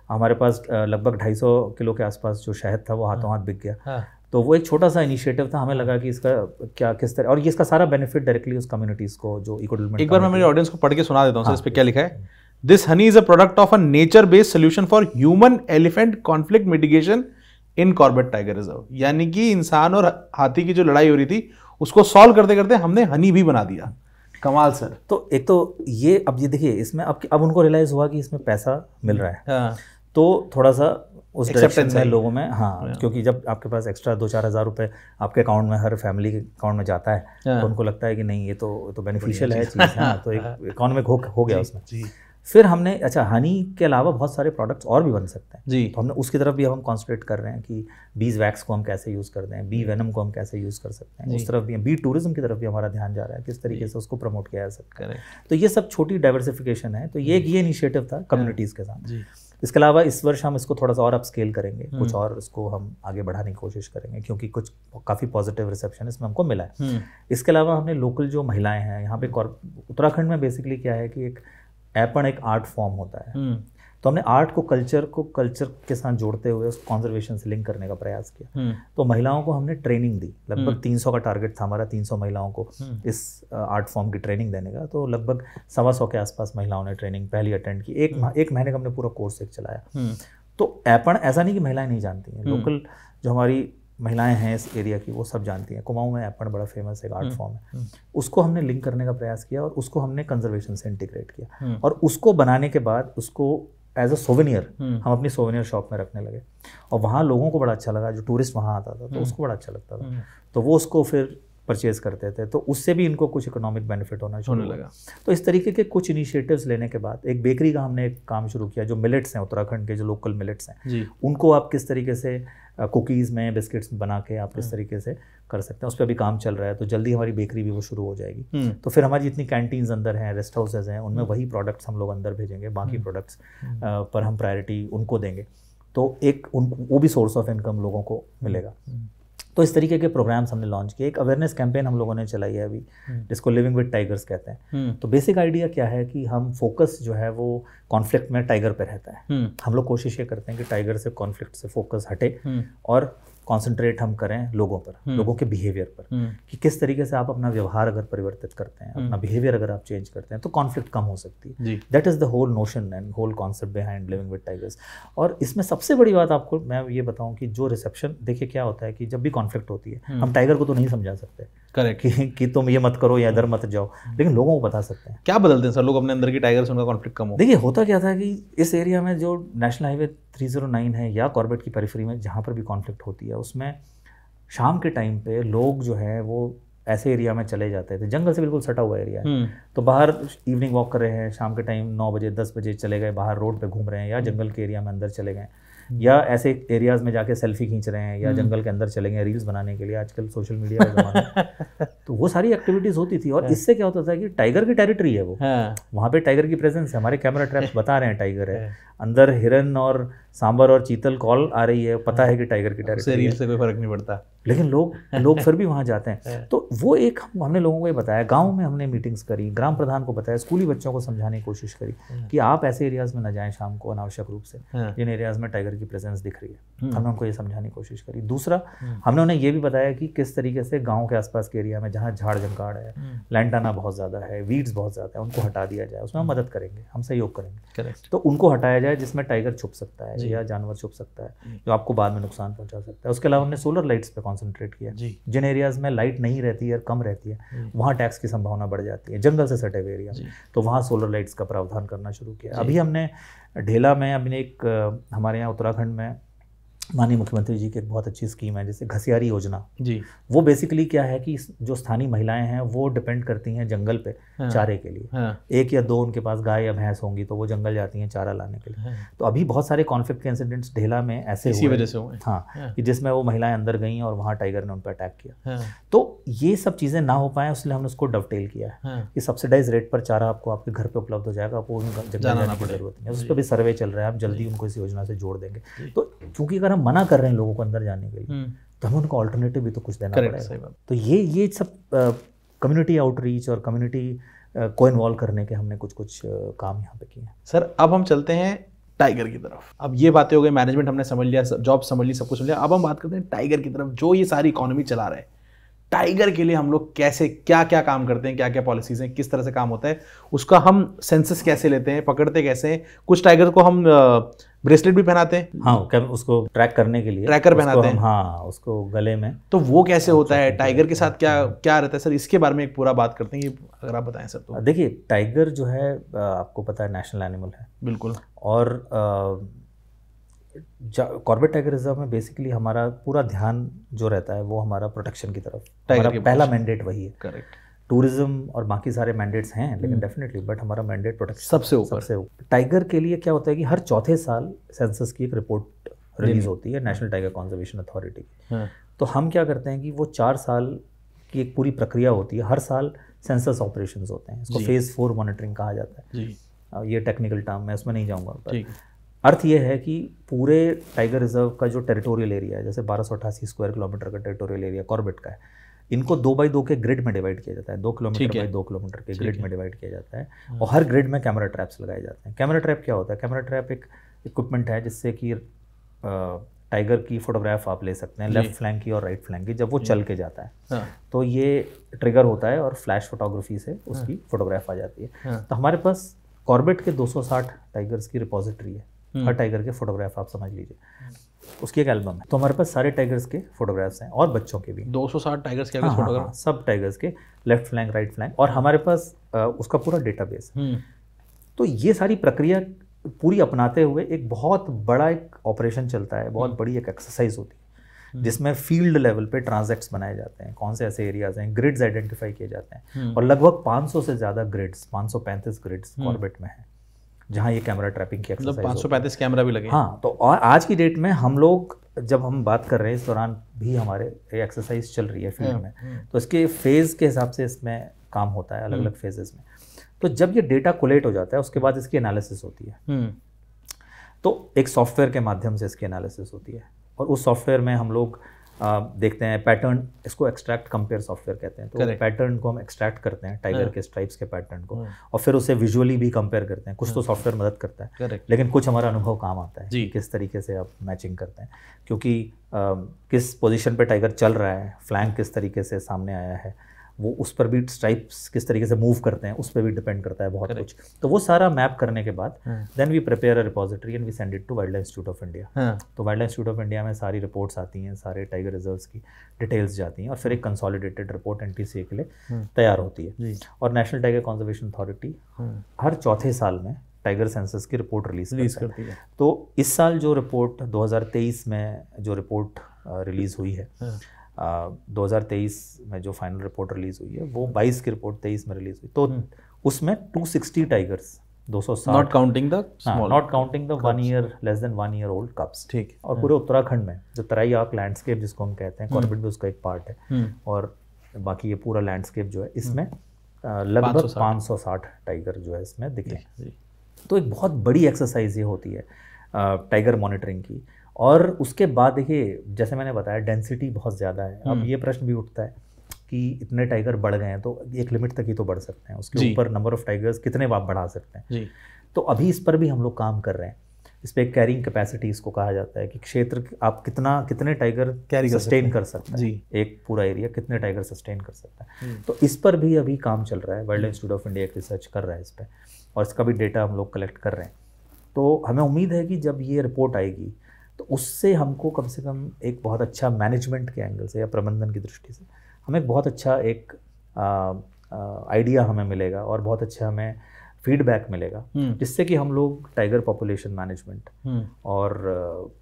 हमारे पास लगभग 250 किलो के आसपास जो शहद था वो हाथों हाथ बिक गया। तो वो एक छोटा सा इनिशिएटिव था, हमें लगा कि इसका क्या किस तरह, और ये इसका सारा बेनिफिट डायरेक्टली उस कम्युनिटीज़ को जो इको डेवलपमेंट। एक बार मैं मेरे ऑडियंस को पढ़ के सुना देता हूँ। इस पे क्या लिखा है? This honey is a product of a nature based solution for human elephant conflict mitigation in Corbett tiger reserve. यानी कि इंसान और हाथी की जो लड़ाई हो रही थी उसको सॉल्व करते करते हमने हनी भी बना दिया। कमाल सर। तो एक तो ये, अब ये देखिए इसमें अब उनको रियलाइज हुआ कि इसमें पैसा मिल रहा है, तो थोड़ा सा उस डायरेक्शन में लोगों में, हाँ, क्योंकि जब आपके पास एक्स्ट्रा 2-4 हज़ार रुपये आपके अकाउंट में, हर फैमिली के अकाउंट में जाता है, तो उनको लगता है कि नहीं ये तो बेनिफिशियल है चीज़ है। तो एक इकोनॉमिक हो गया उसमें। फिर हमने अच्छा हनी के अलावा बहुत सारे प्रोडक्ट्स और भी बन सकते हैं जी, तो हमने उसकी तरफ भी अब हम कॉन्सेंट्रेट कर रहे हैं कि बीज वैक्स को हम कैसे यूज़ करते हैं, बी वेनम को हम कैसे यूज़ कर सकते हैं, उस तरफ भी बी टूरिज्म की तरफ भी हमारा ध्यान जा रहा है, किस तरीके से उसको प्रमोट किया जा सकता है। तो ये सब छोटी डाइवर्सिफिकेशन है, तो ये इनिशिएटिव था कम्युनिटीज़ के साथ। इसके अलावा इस वर्ष हम इसको थोड़ा सा और अपस्केल करेंगे, कुछ और इसको हम आगे बढ़ाने की कोशिश करेंगे क्योंकि कुछ काफ़ी पॉजिटिव रिसेप्शन इसमें हमको मिला है। इसके अलावा हमने लोकल जो महिलाएं हैं यहाँ पे, उत्तराखंड में बेसिकली क्या है कि एक ऐपण एक आर्ट फॉर्म होता है, तो हमने आर्ट को कल्चर के साथ जोड़ते हुए उस कॉन्जर्वेशन से लिंक करने का प्रयास किया। तो महिलाओं को हमने ट्रेनिंग दी, लगभग 300 का टारगेट था हमारा, 300 महिलाओं को इस आर्ट फॉर्म की ट्रेनिंग देने का। तो लगभग 125 के आसपास महिलाओं ने ट्रेनिंग पहली अटेंड की। एक महीने का हमने पूरा कोर्स एक चलाया। तो ऐपण ऐसा नहीं कि महिलाएं नहीं जानती हैं, लोकल जो हमारी महिलाएं हैं इस एरिया की वो सब जानती हैं। कुमाऊं में ऐपण बड़ा फेमस एक आर्ट फॉर्म है, उसको हमने लिंक करने का प्रयास किया और उसको हमने कंजर्वेशन से इंटीग्रेट किया और उसको बनाने के बाद उसको एज अ सोवेनियर हम अपनी सोवेनियर शॉप में रखने लगे और वहाँ लोगों को बड़ा अच्छा लगा, जो टूरिस्ट वहाँ आता था तो उसको बड़ा अच्छा लगता था, तो वो उसको फिर परचेज़ करते थे, तो उससे भी इनको कुछ इकोनॉमिक बेनिफिट होना शुरू लगा। तो इस तरीके के कुछ इनिशिएटिव्स लेने के बाद एक बेकरी का हमने एक काम शुरू किया, जो मिलेट्स हैं उत्तराखंड के, जो लोकल मिलेट्स हैं उनको आप किस तरीके से कुकीज़ में, बिस्किट्स में बना के आप किस तरीके से कर सकते हैं, उस पर भी काम चल रहा है। तो जल्दी हमारी बेकरी भी वो शुरू हो जाएगी। तो फिर हमारी जितनी कैंटीन्स अंदर हैं, रेस्ट हाउसेज हैं, उनमें वही प्रोडक्ट्स हम लोग अंदर भेजेंगे, बाकी प्रोडक्ट्स पर हम प्रायोरिटी उनको देंगे, तो एक वो भी सोर्स ऑफ इनकम लोगों को मिलेगा। तो इस तरीके के प्रोग्राम्स हमने लॉन्च किए। एक अवेयरनेस कैंपेन हम लोगों ने चलाई है अभी, जिसको लिविंग विद टाइगर्स कहते हैं। तो बेसिक आइडिया क्या है कि हम फोकस जो है वो कॉन्फ्लिक्ट में टाइगर पे रहता है। हम लोग कोशिश ये करते हैं कि टाइगर से कॉन्फ्लिक्ट से फोकस हटे और कॉन्सेंट्रेट हम करें लोगों पर, लोगों के बिहेवियर पर, कि किस तरीके से आप अपना व्यवहार अगर परिवर्तित करते हैं, अपना बिहेवियर अगर आप चेंज करते हैं तो कॉन्फ्लिक्ट कम हो सकती है। That is the whole notion and whole concept behind living with tigers. और इसमें सबसे बड़ी बात आपको मैं ये बताऊं कि जो रिसेप्शन, देखिए क्या होता है कि जब भी कॉन्फ्लिक्ट होती है हम टाइगर को तो नहीं समझा सकते करेक्ट कि तुम ये मत करो या इधर मत जाओ, लेकिन लोगों को बता सकते हैं। क्या बदलते हैं सर लोग अपने अंदर की टाइगर से उनका कॉन्फ्लिक्ट कम हो? देखिए होता क्या था कि इस एरिया में जो नेशनल हाईवे 309 है या कॉर्बेट की पेरिफेरी में जहाँ पर भी कॉन्फ्लिक्ट होती है, उसमें शाम के टाइम पे लोग जो है वो ऐसे एरिया में चले जाते थे, जंगल से बिल्कुल सटा हुआ एरिया है, तो बाहर इवनिंग वॉक कर रहे हैं, शाम के टाइम 9 बजे 10 बजे चले गए, बाहर रोड पे घूम रहे हैं या जंगल के एरिया में अंदर चले गए, या ऐसे एरियाज में जाके सेल्फी खींच रहे हैं, या जंगल के अंदर चले गए रील्स बनाने के लिए, आजकल सोशल मीडिया का ज़माना तो वो सारी एक्टिविटीज़ होती थी। और इससे क्या होता था कि टाइगर की टेरिटरी है वो, वहाँ पे टाइगर की प्रेजेंस है, हमारे कैमरा ट्रैप्स बता रहे हैं टाइगर है, अंदर हिरन और सांबर और चीतल कॉल आ रही है, पता है कि टाइगर की टेरिटरी है, से कोई फर्क नहीं पड़ता, लेकिन लोग फिर भी वहाँ जाते हैं। तो वो एक हमने लोगों को ये बताया, गांव में हमने मीटिंग्स करी, ग्राम प्रधान को बताया, स्कूली बच्चों को समझाने की कोशिश करी कि आप ऐसे एरियाज़ में न जाएं शाम को अनावश्यक रूप से, जिन एरियाज़ में टाइगर की प्रेजेंस दिख रही है। हमने उनको ये समझाने की कोशिश करी। दूसरा, हमने उन्हें ये भी बताया कि किस तरीके से गाँव के आसपास के एरिया में जहाँ झाड़ जंकाड़ है, लैंटाना बहुत ज़्यादा है, वीड्स बहुत ज़्यादा है, उनको हटा दिया जाए, उसमें हम मदद करेंगे, हम सहयोग करेंगे। तो उनको हटाया जाए जिसमें टाइगर छुप सकता है या जानवर छुप सकता है जो आपको बाद में नुकसान पहुंचा सकता है। उसके अलावा हमने सोलर लाइट्स पे कॉन्सेंट्रेट किया। जिन एरियाज़ में लाइट नहीं रहती है, कम रहती है, वहाँ टैक्स की संभावना बढ़ जाती है, जंगल से सटे हुए एरिया, तो वहाँ सोलर लाइट्स का प्रावधान करना शुरू किया। अभी हमने ढेला में, अभी एक हमारे यहाँ उत्तराखंड में माननीय मुख्यमंत्री जी की एक बहुत अच्छी स्कीम है जैसे घसियारी योजना जी। वो बेसिकली क्या है कि जो स्थानीय महिलाएं हैं वो डिपेंड करती हैं जंगल पे चारे के लिए। एक या दो उनके पास गाय या भैंस होंगी तो वो जंगल जाती हैं चारा लाने के लिए। तो अभी बहुत सारे कॉन्फ्लिक्ट के इंसिडेंट्स ढेला में ऐसे इसी वजह से हुए, हाँ, कि जिसमें वो महिलाएं अंदर गई और वहाँ टाइगर ने उन पर अटैक किया। तो ये सब चीज़ें ना हो पाएँ इसलिए हमने उसको डवटेल किया है कि सब्सिडाइज रेट पर चारा आपको आपके घर पर उपलब्ध हो जाएगा, आपको जंगल जाने की जरूरत नहीं है। उस पर भी सर्वे चल रहा है, हम जल्दी उनको इस योजना से जोड़ देंगे। तो क्योंकि अगर हम मना कर रहे हैं लोगों को अंदर जाने के लिए तो हमें उनको ऑल्टरनेटिव भी तो कुछ देना पड़ेगा। तो ये सब कम्युनिटी आउटरीच और कम्युनिटी को इन्वॉल्व करने के हमने कुछ काम यहाँ पे किए हैं। सर अब हम चलते हैं टाइगर की तरफ। अब ये बातें हो गई, मैनेजमेंट हमने समझ लिया, जॉब समझ ली, सब कुछ समझ लिया। अब हम बात करते हैं टाइगर की तरफ, जो ये सारी इकोनॉमी चला रहा है। टाइगर के लिए हम लोग कैसे क्या क्या काम करते हैं, क्या क्या पॉलिसीज हैं, किस तरह से काम होता है, उसका हम सेंसस कैसे लेते हैं, पकड़ते कैसे हैं। कुछ टाइगर को हम ब्रेसलेट भी पहनाते हैं, हाँ, उसको ट्रैक करने के लिए ट्रैकर पहनाते हैं, हाँ, उसको गले में। तो वो कैसे होता है, टाइगर के साथ क्या क्या रहता है सर, इसके बारे में एक पूरा बात करते हैं, अगर आप बताएं सर। तो देखिए टाइगर जो है आपको पता है नेशनल एनिमल है, बिल्कुल, और कॉर्बेट टाइगर रिजर्व में बेसिकली हमारा पूरा ध्यान जो रहता है वो हमारा प्रोटेक्शन की तरफ, हमारा पहला मैंडेट वही है। करेक्ट। टूरिज्म और बाकी सारे मैंडेट्स हैं, लेकिन डेफिनेटली बट हमारा मैंडेट प्रोटेक्शन सबसे ऊपर। टाइगर के लिए क्या होता है कि हर चौथे साल सेंसस की एक रिपोर्ट रिलीज होती है नेशनल टाइगर कंजर्वेशन अथॉरिटी की। तो हम क्या करते हैं कि वो 4 साल की एक पूरी प्रक्रिया होती है, हर साल सेंसस ऑपरेशंस होते हैं, इसको फेज़ 4 मॉनिटरिंग कहा जाता है। ये टेक्निकल टर्म, मैं उसमें नहीं जाऊँगा, पर अर्थ ये है कि पूरे टाइगर रिजर्व का जो टेरिटोरियल एरिया है, जैसे 1288 स्क्वायर किलोमीटर का टेरिटोरियल एरिया कॉर्बेट का है, इनको 2x2 के ग्रिड में डिवाइड किया जाता है, 2 किलोमीटर बाई 2 किलोमीटर के ग्रिड में डिवाइड किया जाता है, और हर ग्रिड में कैमरा ट्रैप्स लगाए जाते हैं। कैमरा ट्रैप क्या होता है? कैमरा ट्रैप एक इक्विपमेंट है जिससे कि टाइगर की फोटोग्राफ आप ले सकते हैं, लेफ्ट फ्लैंक की और राइट फ्लैंक की, जब वो चल के जाता है तो ये ट्रिगर होता है और फ्लैश फोटोग्राफी से उसकी फोटोग्राफ आ जाती है। तो हमारे पास कॉर्बेट के 260 टाइगर्स की रिपोजिटरी है, हर टाइगर के फोटोग्राफ आप समझ लीजिए, उसकी एक एल्बम है। तो हमारे पास सारे टाइगर्स के फोटोग्राफ्स हैं और बच्चों के भी 260 टाइगर्स के फोटोग्राफ, सब टाइगर्स के लेफ्ट फ्लैंक राइट फ्लैंक, और हमारे पास उसका पूरा डेटाबेस है। तो ये सारी प्रक्रिया पूरी अपनाते हुए एक बहुत बड़ा एक ऑपरेशन चलता है, बहुत बड़ी एक एक्सरसाइज होती है, जिसमें फील्ड लेवल पे ट्रांजैक्ट्स बनाए जाते हैं, कौन से ऐसे एरियाज हैं, ग्रिड्स आइडेंटिफाई किए जाते हैं, और लगभग 500 से ज़्यादा ग्रिड्स, 535 ग्रिड्स कॉर्बेट में है जहाँ ये कैमरा ट्रैपिंग की एक्सरसाइज, 535 कैमरा भी लगे। हाँ, तो और आज की डेट में हम लोग जब हम बात कर रहे हैं, इस दौरान भी हमारे एक्सरसाइज चल रही है फील्ड में, तो इसके फेज़ के हिसाब से इसमें काम होता है, अलग अलग फेजेस में। तो जब ये डेटा कोलेट हो जाता है, उसके बाद इसकी एनालिसिस होती है। तो एक सॉफ्टवेयर के माध्यम से इसकी एनालिसिस होती है, और उस सॉफ्टवेयर में हम लोग देखते हैं पैटर्न, इसको एक्सट्रैक्ट कंपेयर सॉफ्टवेयर कहते हैं। तो पैटर्न को हम एक्सट्रैक्ट करते हैं, टाइगर के स्ट्राइप्स के पैटर्न को, और फिर उसे विजुअली भी कंपेयर करते हैं। कुछ तो सॉफ्टवेयर मदद करता है, लेकिन कुछ हमारा अनुभव काम आता है कि किस तरीके से आप मैचिंग करते हैं, क्योंकि किस पोजीशन पे टाइगर चल रहा है, फ्लैंक किस तरीके से सामने आया है, वो उस पर भी स्ट्राइप्स किस तरीके से मूव करते हैं, उस पर भी डिपेंड करता है बहुत कुछ। तो वो सारा मैप करने के बाद then we prepare a repository and we send it to wildlife institute of India. तो wildlife institute of India में सारी रिपोर्ट्स आती हैं, सारे टाइगर रिजर्व्स की डिटेल्स जाती हैं, और फिर एक कंसोलिडेटेड रिपोर्ट NTCA के लिए तैयार होती है। और नेशनल टाइगर कंजर्वेशन अथॉरिटी हर चौथे साल में टाइगर सेंसस की रिपोर्ट रिलीज करती है। तो इस साल जो रिपोर्ट 2023 में जो रिपोर्ट रिलीज़ हुई है, 2023 में जो फाइनल रिपोर्ट रिलीज हुई है, वो 22 की रिपोर्ट 23 में रिलीज हुई। तो उसमें 260 tigers, 260, not counting the one year, less than 1 year old cups. ठीक। और पूरे उत्तराखंड में जो तराई आर्क लैंडस्केप जिसको हम कहते हैं, कॉर्बेट भी उसका एक पार्ट है, और बाकी ये पूरा लैंडस्केप जो है, इसमें लगभग 560 टाइगर जो है इसमें दिखे। तो एक बहुत बड़ी एक्सरसाइज ये होती है टाइगर मॉनिटरिंग की। और उसके बाद देखिए, जैसे मैंने बताया, डेंसिटी बहुत ज़्यादा है। अब ये प्रश्न भी उठता है कि इतने टाइगर बढ़ गए हैं तो एक लिमिट तक ही तो बढ़ सकते हैं, उसके ऊपर नंबर ऑफ टाइगर्स कितने आप बढ़ा सकते हैं। तो अभी इस पर भी हम लोग काम कर रहे हैं। इस पर कैरिंग कैपेसिटी इसको कहा जाता है कि क्षेत्र आप कितने टाइगर कैरी सस्टेन कर सकते हैं, एक पूरा एरिया कितने टाइगर सस्टेन कर सकता है। तो इस पर भी अभी काम चल रहा है। Wild life institute of India एक रिसर्च कर रहा है इस पर, और इसका भी डेटा हम लोग कलेक्ट कर रहे हैं। तो हमें उम्मीद है कि जब ये रिपोर्ट आएगी तो उससे हमको कम से कम एक बहुत अच्छा मैनेजमेंट के एंगल से या प्रबंधन की दृष्टि से हमें एक बहुत अच्छा एक आइडिया हमें मिलेगा, और बहुत अच्छा हमें फीडबैक मिलेगा, जिससे कि हम लोग टाइगर पॉपुलेशन मैनेजमेंट और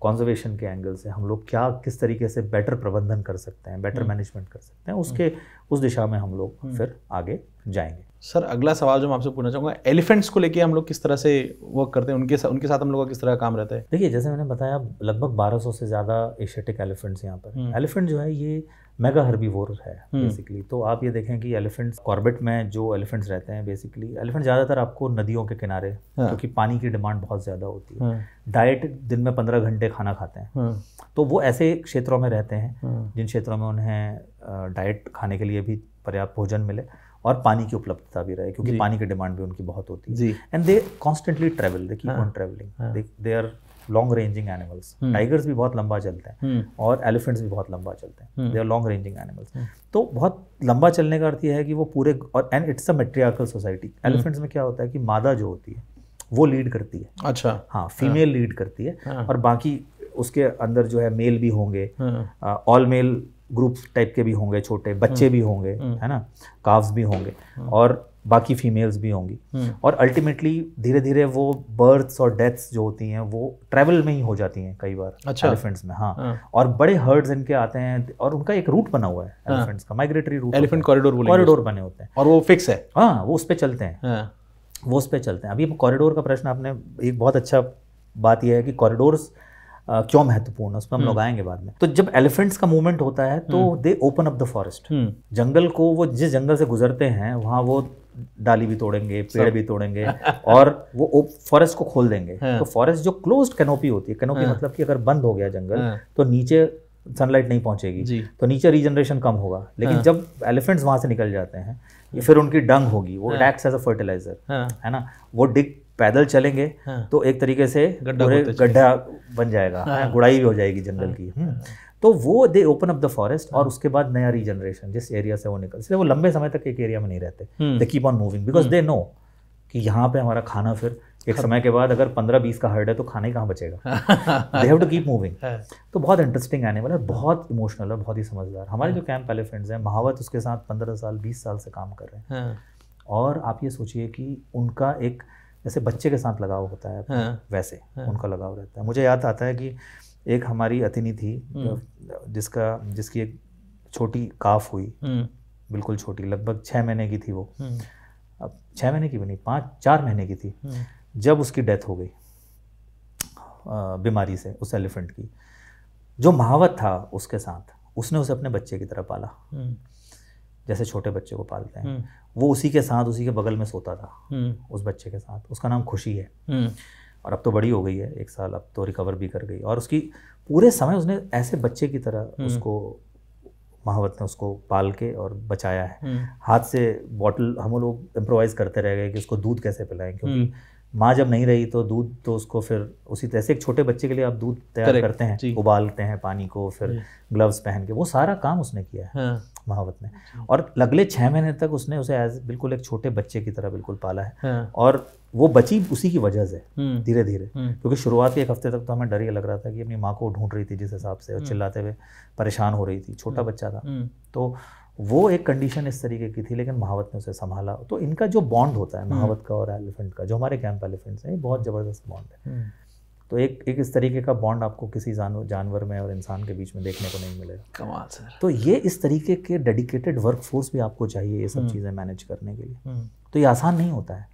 कंजर्वेशन के एंगल से हम लोग किस तरीके से बेटर प्रबंधन कर सकते हैं, बेटर मैनेजमेंट कर सकते हैं, उस दिशा में हम लोग फिर आगे जाएंगे। सर, अगला सवाल जो मैं आपसे पूछना चाहूँगा, एलिफेंट्स को लेके हम लोग किस तरह से वर्क करते हैं, उनके साथ हम लोग का किस तरह का काम रहता है? देखिए, जैसे मैंने बताया, लगभग 1200 से ज़्यादा एशियाटिक एलिफेंट्स यहाँ पर। एलिफेंट जो है ये मेगा हर्बीवोर है बेसिकली। तो आप ये देखें कि एलिफेंट्स, कॉर्बेट में जो एलिफेंट्स रहते हैं, बेसिकली एलिफेंट ज़्यादातर आपको नदियों के किनारे, क्योंकि पानी की डिमांड बहुत ज़्यादा होती है, डाइट दिन में 15 घंटे खाना खाते हैं, तो वो ऐसे क्षेत्रों में रहते हैं जिन क्षेत्रों में उन्हें डाइट खाने के लिए भी पर्याप्त भोजन मिले और पानी की उपलब्धता भी रहे, क्योंकि पानी की डिमांड भी उनकी बहुत होती है। And they constantly travel, they keep on travelling, they are long ranging animals. Tigers भी बहुत लंबा चलते हैं और एलिफेंट्स भी बहुत लंबा चलते हैं, they are long ranging animals. तो बहुत लंबा चलने का अर्थ यह है कि वो पूरे, और and it's a matriarchal society. Elephants में क्या होता है कि मादा जो होती है वो लीड करती है। अच्छा। हाँ, फीमेल लीड करती है, और बाकी उसके अंदर जो है मेल भी होंगे, ऑल मेल ग्रुप टाइप के भी होंगे, छोटे बच्चे भी होंगे, है ना, काव्स भी होंगे और बाकी फीमेल्स भी होंगी। और अल्टीमेटली धीरे धीरे वो बर्थ्स और डेथ्स जो होती हैं वो ट्रैवल में ही हो जाती हैं कई बार। अच्छा। एलिफेंट्स में, हाँ। और बड़े हर्ड्स इनके आते हैं और उनका एक रूट बना हुआ है एलिफेंट्स का, migratory route, elephant corridor corridor बने होते हैं और वो फिक्स है। हाँ, वो उस पर चलते हैं, वो उस पर चलते हैं। अभी कॉरिडोर का प्रश्न आपने, एक बहुत अच्छा बात यह है कि कॉरिडोर्स क्यों महत्वपूर्ण है, उस पर हम लोग आएंगे बाद में। तो जब एलिफेंट्स का मूवमेंट होता है तो they open up the forest, जंगल को, वो जिस जंगल से गुजरते हैं वहाँ वो डाली भी तोड़ेंगे, पेड़ भी तोड़ेंगे और वो फॉरेस्ट को खोल देंगे। तो फॉरेस्ट जो क्लोज्ड कैनोपी होती है, कैनोपी मतलब कि अगर बंद हो गया जंगल तो नीचे सनलाइट नहीं पहुंचेगी, तो नीचे रीजनरेशन कम होगा। लेकिन जब एलिफेंट्स वहाँ से निकल जाते हैं, फिर उनकी डंग होगी, वो एक्ट्स एज अ फर्टिलाइजर, है ना, वो डिग पैदल चलेंगे तो एक तरीके से गड्ढा बन जाएगा, गुड़ाई भी हो जाएगी जंगल की। तो वो दे ओपन अप द फॉरेस्ट और उसके बाद नया रीजनरेशन जिस एरिया से वो निकल, इसलिए वो लंबे समय तक एक एरिया में नहीं रहते, दे keep on moving because they know कि यहाँ पे हमारा खाना फिर एक समय के बाद अगर 15-20 का हर्ड है तो खाना ही कहाँ बचेगा, they have to keep moving. तो बहुत इंटरेस्टिंग एनिमल है, बहुत इमोशनल है, बहुत ही समझदार। हमारे जो कैंप एलिफेंट्स हैं, महावत उसके साथ 15 साल 20 साल से काम कर रहे हैं। और आप ये सोचिए कि उनका एक जैसे बच्चे के साथ लगाव होता है वैसे उनका लगाव रहता है। मुझे याद आता है कि एक हमारी अतिथि थी जिसकी एक छोटी काफ हुई, बिल्कुल छोटी, लगभग 6 महीने की थी वो। अब 6 महीने की भी नहीं, 4 महीने की थी जब उसकी डेथ हो गई बीमारी से, उस एलिफेंट की। जो महावत था उसके साथ, उसने उसे अपने बच्चे की तरह पाला, जैसे छोटे बच्चे को पालते हैं। वो उसी के साथ, उसी के बगल में सोता था, उस बच्चे के साथ। उसका नाम खुशी है और अब तो बड़ी हो गई है, 1 साल, अब तो रिकवर भी कर गई। और उसकी पूरे समय उसने ऐसे बच्चे की तरह उसको, महावत ने उसको पाल के और बचाया है। हाथ से बॉटल हम लोग इम्प्रोवाइज़ करते रह गए कि उसको दूध कैसे पिलाएं, क्योंकि माँ जब नहीं रही तो दूध तो उसको फिर उसी तरह से, एक छोटे बच्चे के लिए आप दूध तैयार करते हैं, उबालते हैं पानी को, फिर ग्लव्स पहन के, वो सारा काम उसने किया है महावत ने। और अगले 6 महीने तक उसने उसे एज बिल्कुल एक छोटे बच्चे की तरह बिल्कुल पाला है। और वो बची उसी की वजह से धीरे धीरे, क्योंकि शुरुआत के 1 हफ्ते तक तो हमें डर ये लग रहा था कि अपनी माँ को ढूंढ रही थी जिस हिसाब से, और चिल्लाते हुए परेशान हो रही थी, छोटा बच्चा था। तो वो एक कंडीशन इस तरीके की थी, लेकिन महावत ने उसे संभाला। तो इनका जो बॉन्ड होता है महावत का और एलिफेंट का, जो हमारे कैंप एलिफेंट्स हैं, ये बहुत ज़बरदस्त बॉन्ड है। तो एक इस तरीके का बॉन्ड आपको किसी जानवर में और इंसान के बीच में देखने को नहीं मिलेगा। कमाल सर। तो ये इस तरीके के डेडिकेटेड वर्कफोर्स भी आपको चाहिए ये सब चीज़ें मैनेज करने के लिए। तो ये आसान नहीं होता है।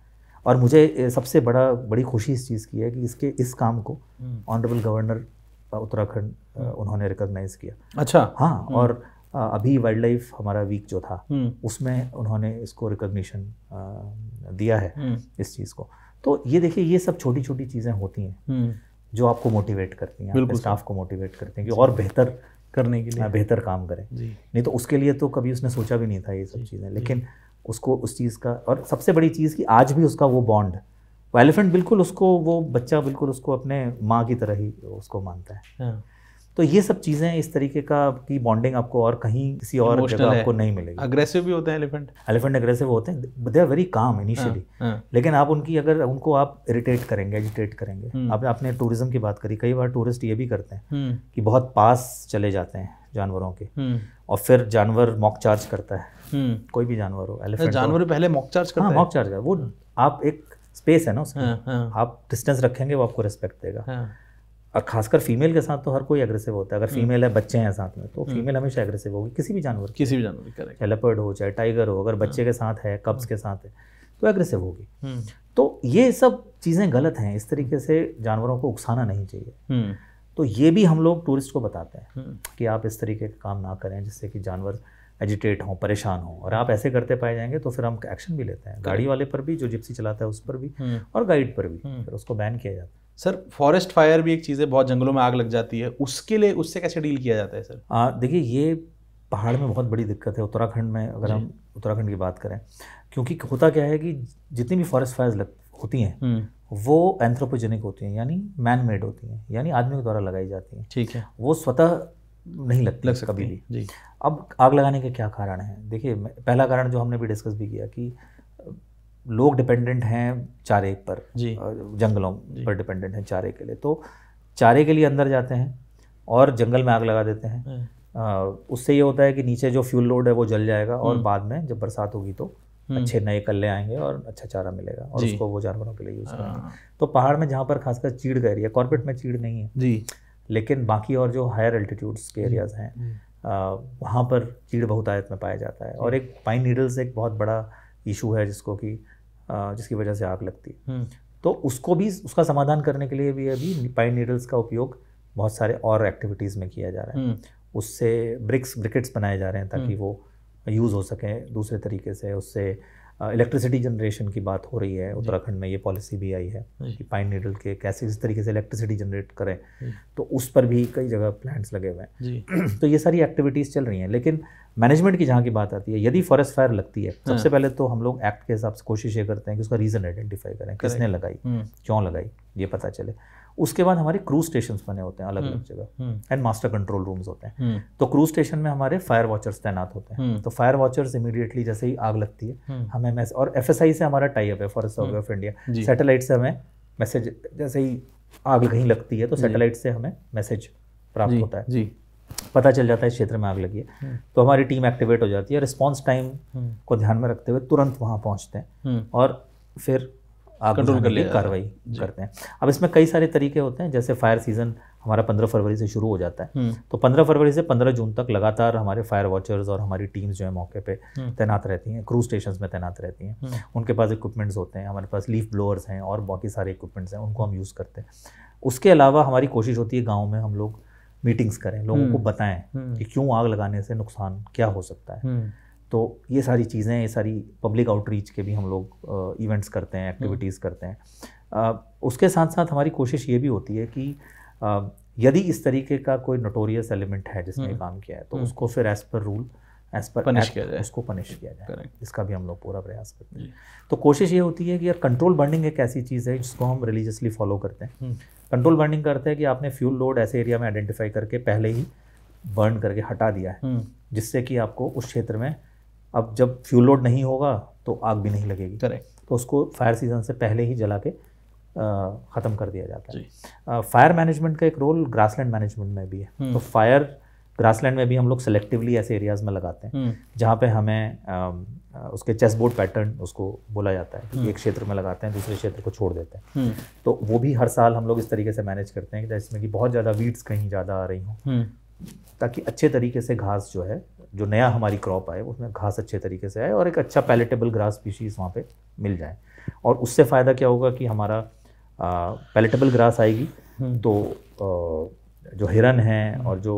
और मुझे सबसे बड़ी खुशी इस चीज़ की है कि इस काम को ऑनरेबल गवर्नर उत्तराखंड उन्होंने रिकॉग्नाइज किया। अच्छा। हाँ, और अभी वाइल्ड लाइफ हमारा वीक जो था उसमें उन्होंने इसको रिकॉग्निशन दिया है इस चीज़ को। तो ये देखिए, ये सब छोटी छोटी चीज़ें होती हैं जो आपको मोटिवेट करती हैं, आपके स्टाफ को मोटिवेट करती हैं कि और बेहतर करने के लिए बेहतर काम करें। नहीं तो उसके लिए तो कभी उसने सोचा भी नहीं था ये सब चीज़ें, लेकिन उसको उस चीज़ का, और सबसे बड़ी चीज़ कि आज भी उसका वो बॉन्ड, वो एलिफेंट बिल्कुल उसको, वो बच्चा बिल्कुल उसको अपने माँ की तरह ही उसको मानता है। तो ये सब चीज़ें, इस तरीके की बॉन्डिंग आपको और कहीं किसी और जगह आपको नहीं मिलेगी। अग्रेसिव भी होते हैं एलिफेंट अग्रेसिव होते हैं, they are very calm initially, लेकिन आप उनको आप इरिटेट करेंगे, एजिटेट करेंगे। आपने टूरिज्म की बात करी, कई बार टूरिस्ट ये भी करते हैं कि बहुत पास चले जाते हैं जानवरों के, और फिर जानवर मॉक चार्ज करता है, कोई भी जानवर हो, एलिफेंट जानवर पहले मॉक चार्ज करता है। मॉक चार्ज है वो, आप एक स्पेस है ना उसका, आप डिस्टेंस रखेंगे वो आपको रिस्पेक्ट देगा। और खासकर फीमेल के साथ तो हर कोई एग्रेसिव होता है। अगर फीमेल है, बच्चे हैं साथ में, तो फीमेल हमेशा एग्रेसिव होगी किसी भी जानवर की, चाहे लेपर्ड हो, चाहे टाइगर हो। अगर बच्चे के साथ है, कब्स के साथ है, तो एग्रेसिव होगी। तो ये सब चीज़ें गलत हैं, इस तरीके से जानवरों को उकसाना नहीं चाहिए। तो ये भी हम लोग टूरिस्ट को बताते हैं कि आप इस तरीके का काम ना करें जिससे कि जानवर एजिटेट हों, परेशान हों। और आप ऐसे करते पाए जाएंगे तो फिर हम एक्शन भी लेते हैं, गाड़ी वाले पर भी, जो जिप्सी चलाता है उस पर भी, और गाइड पर भी, फिर उसको बैन किया जाता है। सर, फॉरेस्ट फायर भी एक चीज़ है, बहुत जंगलों में आग लग जाती है, उसके लिए उससे कैसे डील किया जाता है सर? देखिए, ये पहाड़ में बहुत बड़ी दिक्कत है उत्तराखंड में, अगर हम उत्तराखंड की बात करें, क्योंकि होता क्या है कि जितनी भी फॉरेस्ट फायर्स होती हैं वो एंथ्रोपोजेनिक होती हैं, यानी मैन मेड होती हैं, यानी आदमी के द्वारा लगाई जाती हैं। ठीक है। वो स्वतः नहीं लग कभी भी जी। अब आग लगाने के क्या कारण हैं? देखिए, पहला कारण जो हमने भी डिस्कस भी किया कि लोग डिपेंडेंट हैं चारे पर, जंगलों पर डिपेंडेंट हैं चारे के लिए। तो चारे के लिए अंदर जाते हैं और जंगल में आग लगा देते हैं, उससे ये होता है कि नीचे जो फ्यूल लोड है वो जल जाएगा और बाद में जब बरसात होगी तो अच्छे नए कल्ले आएंगे और अच्छा चारा मिलेगा और उसको वो जानवरों के लिए यूज़ करेंगे। तो पहाड़ में जहाँ पर खासकर चीड़ का एरिया, कॉर्बेट में चीड़ नहीं है जी, लेकिन बाकी और जो हायर एल्टीट्यूड्स के एरियाज़ हैं वहाँ पर चीड़ बहुतायत में पाया जाता है। और एक पाइन नीडल्स एक बहुत बड़ा इशू है जिसकी वजह से आग लगती है। तो उसको भी, उसका समाधान करने के लिए भी अभी पाइन नीडल्स का उपयोग बहुत सारे और एक्टिविटीज़ में किया जा रहा है। उससे ब्रिकेट्स बनाए जा रहे हैं ताकि वो यूज़ हो सकें दूसरे तरीके से। उससे इलेक्ट्रिसिटी जनरेशन की बात हो रही है, उत्तराखंड में ये पॉलिसी भी आई है कि पाइन नीडल के कैसे इस तरीके से इलेक्ट्रिसिटी जनरेट करें, तो उस पर भी कई जगह प्लांट्स लगे हुए हैं। तो ये सारी एक्टिविटीज़ चल रही हैं। लेकिन मैनेजमेंट की जहाँ की बात आती है, यदि फॉरेस्ट फायर लगती है, सबसे पहले तो हम लोग एक्ट के हिसाब से कोशिश ये करते हैं कि उसका रीज़न आइडेंटिफाई करें, किसने लगाई, क्यों लगाई, ये पता चले। उसके बाद हमारे क्रूज स्टेशंस बने होते हैं अलग अलग जगह एंड मास्टर कंट्रोल रूम्स होते हैं। तो क्रूज स्टेशन में हमारे फायर वॉचर्स तैनात होते हैं। तो फायर वॉचर्स इमीडिएटली जैसे ही आग लगती है हमें और FSI से हमारा टाई अप है, forest survey of India, satellite से हमें मैसेज, जैसे ही आग कहीं लगती है तो सैटेलाइट से हमें मैसेज प्राप्त होता है, पता चल जाता है इस क्षेत्र में आग लगी है। तो हमारी टीम एक्टिवेट हो जाती है, रिस्पॉन्स टाइम को ध्यान में रखते हुए तुरंत वहाँ पहुँचते हैं और फिर आग कंट्रोल के लिए कार्रवाई करते हैं। अब इसमें कई सारे तरीके होते हैं, जैसे फायर सीजन हमारा 15 फरवरी से शुरू हो जाता है। तो 15 फरवरी से 15 जून तक लगातार हमारे फायर वॉचर्स और हमारी टीम्स जो है मौके पे तैनात रहती हैं, क्रूज स्टेशंस में तैनात रहती हैं। उनके पास इक्विपमेंट्स होते हैं, हमारे पास लीफ ब्लोअर्स हैं और बाकी सारे इक्विपमेंट्स हैं, उनको हम यूज़ करते हैं। उसके अलावा हमारी कोशिश होती है गाँव में हम लोग मीटिंग्स करें, लोगों को बताएं कि क्यों आग लगाने से नुकसान क्या हो सकता है। तो ये सारी चीज़ें, ये सारी पब्लिक आउटरीच के भी हम लोग इवेंट्स करते हैं, एक्टिविटीज़ करते हैं। उसके साथ साथ हमारी कोशिश ये भी होती है कि यदि इस तरीके का कोई नोटोरियस एलिमेंट है जिसने काम किया है तो उसको फिर as per rule, as per act उसको पनिश किया जाए। इसका भी हम लोग पूरा प्रयास करते हैं। तो कोशिश ये होती है कि यार कंट्रोल बर्निंग एक ऐसी चीज़ है जिसको हम रिलीजियसली फॉलो करते हैं। कंट्रोल बर्निंग करते हैं कि आपने फ्यूल लोड ऐसे एरिया में आइडेंटिफाई करके पहले ही बर्न करके हटा दिया है, जिससे कि आपको उस क्षेत्र में अब जब फ्यूल लोड नहीं होगा तो आग भी नहीं लगेगी। तो उसको फायर सीजन से पहले ही जला के ख़त्म कर दिया जाता है। फायर मैनेजमेंट का एक रोल ग्रासलैंड मैनेजमेंट में भी है। तो फायर ग्रासलैंड में भी हम लोग सेलेक्टिवली ऐसे एरियाज़ में लगाते हैं जहाँ पे हमें उसके चेस बोर्ड पैटर्न उसको बोला जाता है कि एक क्षेत्र में लगाते हैं, दूसरे क्षेत्र को छोड़ देते हैं। तो वो भी हर साल हम लोग इस तरीके से मैनेज करते हैं कि जिसमें कि बहुत ज़्यादा वीड्स कहीं ज़्यादा आ रही हों, ताकि अच्छे तरीके से घास जो है, जो नया हमारी क्रॉप आए उसमें घास अच्छे तरीके से आए और एक अच्छा पैलेटेबल ग्रास स्पीशीज़ वहाँ पे मिल जाए। और उससे फ़ायदा क्या होगा कि हमारा पैलेटेबल ग्रास आएगी तो जो हिरन हैं और जो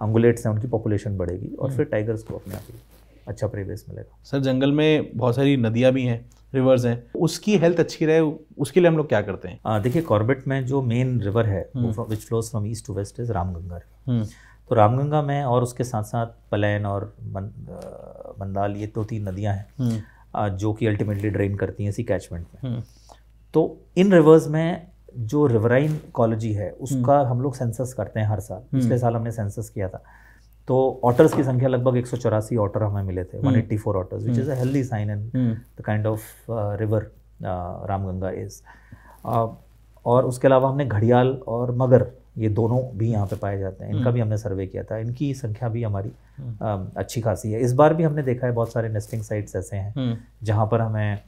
अंगुलेट्स हैं उनकी पॉपुलेशन बढ़ेगी और फिर टाइगर्स को अपने आप ही अच्छा परिवेश मिलेगा। सर, जंगल में बहुत सारी नदियाँ भी हैं, रिवर्स हैं, उसकी हेल्थ अच्छी रहे उसके लिए हम लोग क्या करते हैं? देखिए, कॉर्बेट में जो मेन रिवर है which flows from east to west is Ramganga. तो रामगंगा में और उसके साथ साथ पलैन और मंदाल, ये 2-3 नदियाँ हैं जो कि अल्टीमेटली ड्रेन करती हैं इसी कैचमेंट में। तो इन रिवर्स में जो रिवराइन इकोलॉजी है उसका हम लोग सेंसस करते हैं हर साल। पिछले साल हमने सेंसस किया था, तो ऑटर्स की संख्या लगभग 184 ऑटर हमें मिले थे, 184 otters, which is a healthy sign in the kind of river Ramganga is. और उसके अलावा हमने घड़ियाल और मगर, ये दोनों भी यहाँ पे पाए जाते हैं, इनका भी हमने सर्वे किया था। इनकी संख्या भी हमारी अच्छी खासी है। इस बार भी हमने देखा है बहुत सारे नेस्टिंग साइट्स ऐसे हैं जहाँ पर हमें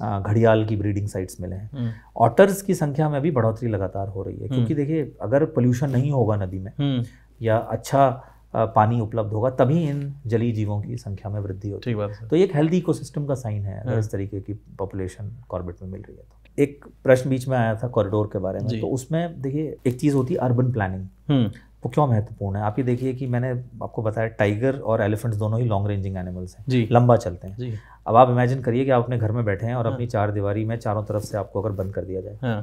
घड़ियाल की ब्रीडिंग साइट्स मिले हैं। ऑटर्स की संख्या में भी बढ़ोतरी लगातार हो रही है, क्योंकि देखिए अगर पोल्यूशन नहीं होगा नदी में या अच्छा पानी उपलब्ध होगा तभी इन जलीय जीवों की संख्या में वृद्धि होती है। तो ये एक हेल्दी इकोसिस्टम का साइन है अगर इस तरीके की पॉपुलेशन कॉर्बेट में मिल रही है। तो एक प्रश्न बीच में आया था कॉरिडोर के बारे में, तो उसमें देखिए एक चीज़ होती है अर्बन प्लानिंग, वो क्यों महत्वपूर्ण है। आप ये देखिए कि मैंने आपको बताया टाइगर और एलिफेंट्स दोनों ही लॉन्ग रेंजिंग एनिमल्स हैं, लंबा चलते हैं। अब आप इमेजिन करिए कि आप अपने घर में बैठे हैं और अपनी चार दीवारी में चारों तरफ से आपको अगर बंद कर दिया जाए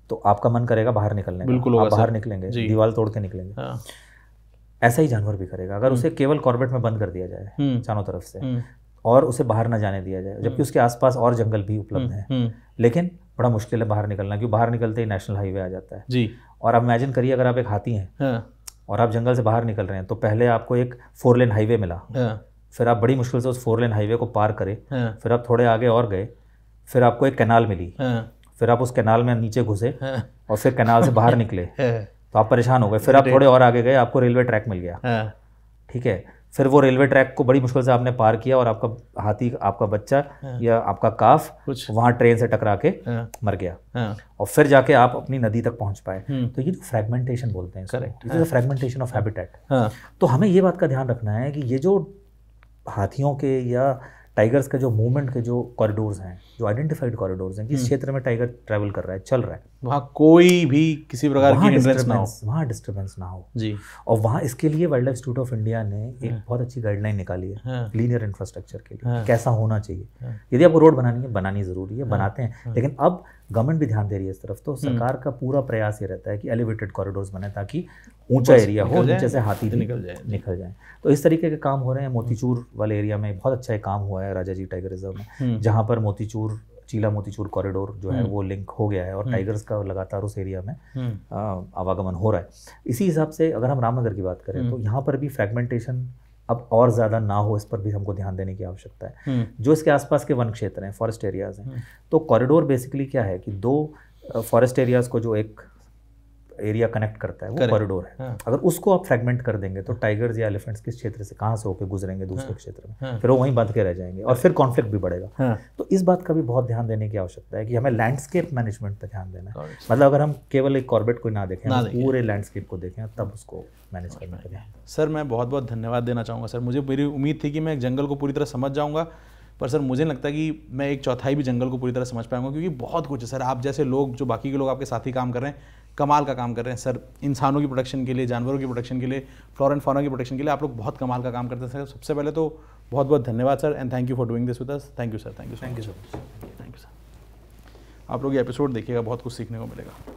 तो आपका मन करेगा बाहर निकलने का, बिल्कुल आप बाहर निकलेंगे, दीवार तोड़ के निकलेंगे। ऐसा ही जानवर भी करेगा अगर उसे केवल कॉर्बेट में बंद कर दिया जाए चारों तरफ से और उसे बाहर ना जाने दिया जाए, जबकि उसके आसपास और जंगल भी उपलब्ध हैं, लेकिन बड़ा मुश्किल है बाहर निकलना, क्योंकि बाहर निकलते ही नेशनल हाईवे आ जाता है जी। और अब इमेजिन करिए अगर आप एक हाथी हैं और आप जंगल से बाहर निकल रहे हैं, तो पहले आपको एक 4 लेन हाईवे मिला, फिर आप बड़ी मुश्किल से उस 4 लेन हाईवे को पार करे, फिर आप थोड़े आगे और गए, फिर आपको एक कैनाल मिली, फिर आप उस कैनाल में नीचे घुसे और फिर कैनाल से बाहर निकले तो आप परेशान हो गए, फिर आप थोड़े और आगे गए, आपको रेलवे ट्रैक मिल गया, ठीक है, फिर वो रेलवे ट्रैक को बड़ी मुश्किल से आपने पार किया और आपका हाथी, आपका बच्चा या आपका काफ वहाँ ट्रेन से टकरा के मर गया, और फिर जाके आप अपनी नदी तक पहुँच पाए। तो ये जो फ्रेगमेंटेशन बोलते हैं, करेक्ट, फ्रेगमेंटेशन ऑफ हैबिटेट। तो हमें ये बात का ध्यान रखना है कि ये जो हाथियों के या टाइगर्स का जो मूवमेंट के जो कॉरिडोर्स हैं, जो आइडेंटिफाइड कॉरिडोर्स हैं, किस क्षेत्र में टाइगर ट्रैवल कर रहा है, चल रहा है, वहाँ कोई भी किसी प्रकार की हिंड्रेंस ना हो, वहाँ डिस्टर्बेंस ना हो जी। और वहाँ इसके लिए wild life institute of India ने एक बहुत अच्छी गाइडलाइन निकाली है लीनियर इंफ्रास्ट्रक्चर के लिए, कैसा होना चाहिए। यदि आपको रोड बनानी है, बनानी ज़रूरी है, बनाते हैं, लेकिन अब गवर्नमेंट भी ध्यान दे रही है इस तरफ। तो सरकार का पूरा प्रयास ये रहता है कि एलिवेटेड कॉरिडोर्स बने ताकि ऊंचा एरिया हो, नीचे से हाथी निकल जाए। तो इस तरीके के काम हो रहे हैं। मोतीचूर वाले एरिया में बहुत अच्छा एक काम हुआ है राजा जी टाइगर रिजर्व में, जहाँ पर मोतीचूर चीला मोतीचूर कॉरिडोर जो है वो लिंक हो गया है और टाइगर्स का लगातार उस एरिया में आवागमन हो रहा है। इसी हिसाब से अगर हम रामनगर की बात करें तो यहाँ पर भी फ्रेगमेंटेशन अब और ज़्यादा ना हो, इस पर भी हमको ध्यान देने की आवश्यकता है। जो इसके आसपास के वन क्षेत्र हैं, फॉरेस्ट एरियाज़ हैं, तो कॉरिडोर बेसिकली क्या है कि 2 फॉरेस्ट एरियाज़ को जो एक एरिया कनेक्ट करता है वो कॉरिडोर है। अगर उसको आप फ्रेगमेंट कर देंगे तो टाइगर्स या एलिफेंट्स किस क्षेत्र से कहाँ से होकर गुजरेंगे दूसरे क्षेत्र में, फिर वो वहीं बंध के रह जाएंगे और फिर कॉन्फ्लिक्ट भी बढ़ेगा। तो इस बात का भी बहुत ध्यान देने की आवश्यकता है कि हमें लैंडस्केप मैनेजमेंट पर ध्यान देना है। मतलब अगर हम केवल एक कॉर्बेट को ना देखें, पूरे लैंडस्केप को देखें, तब उसको मैनेज करना पड़ेगा। सर मैं बहुत बहुत धन्यवाद देना चाहूँगा सर। मेरी उम्मीद थी कि मैं जंगल को पूरी तरह समझ जाऊँगा, पर सर मुझे लगता है कि मैं 1/4 भी जंगल को पूरी तरह समझ पाऊंगा, क्योंकि बहुत कुछ है सर। आप जैसे लोग, जो बाकी के लोग आपके साथी काम कर रहे हैं, कमाल का काम कर रहे हैं सर। इंसानों की प्रोटेक्शन के लिए, जानवरों की प्रोटेक्शन के लिए, फ्लोरा एंड फौना की प्रोटेक्शन के लिए आप लोग बहुत कमाल का काम करते हैं सर। सबसे पहले तो बहुत बहुत धन्यवाद sir, and thank you for doing this with us. Thank you sir, thank you sir. आप लोग ये एपिसोड देखिएगा, बहुत कुछ सीखने को मिलेगा।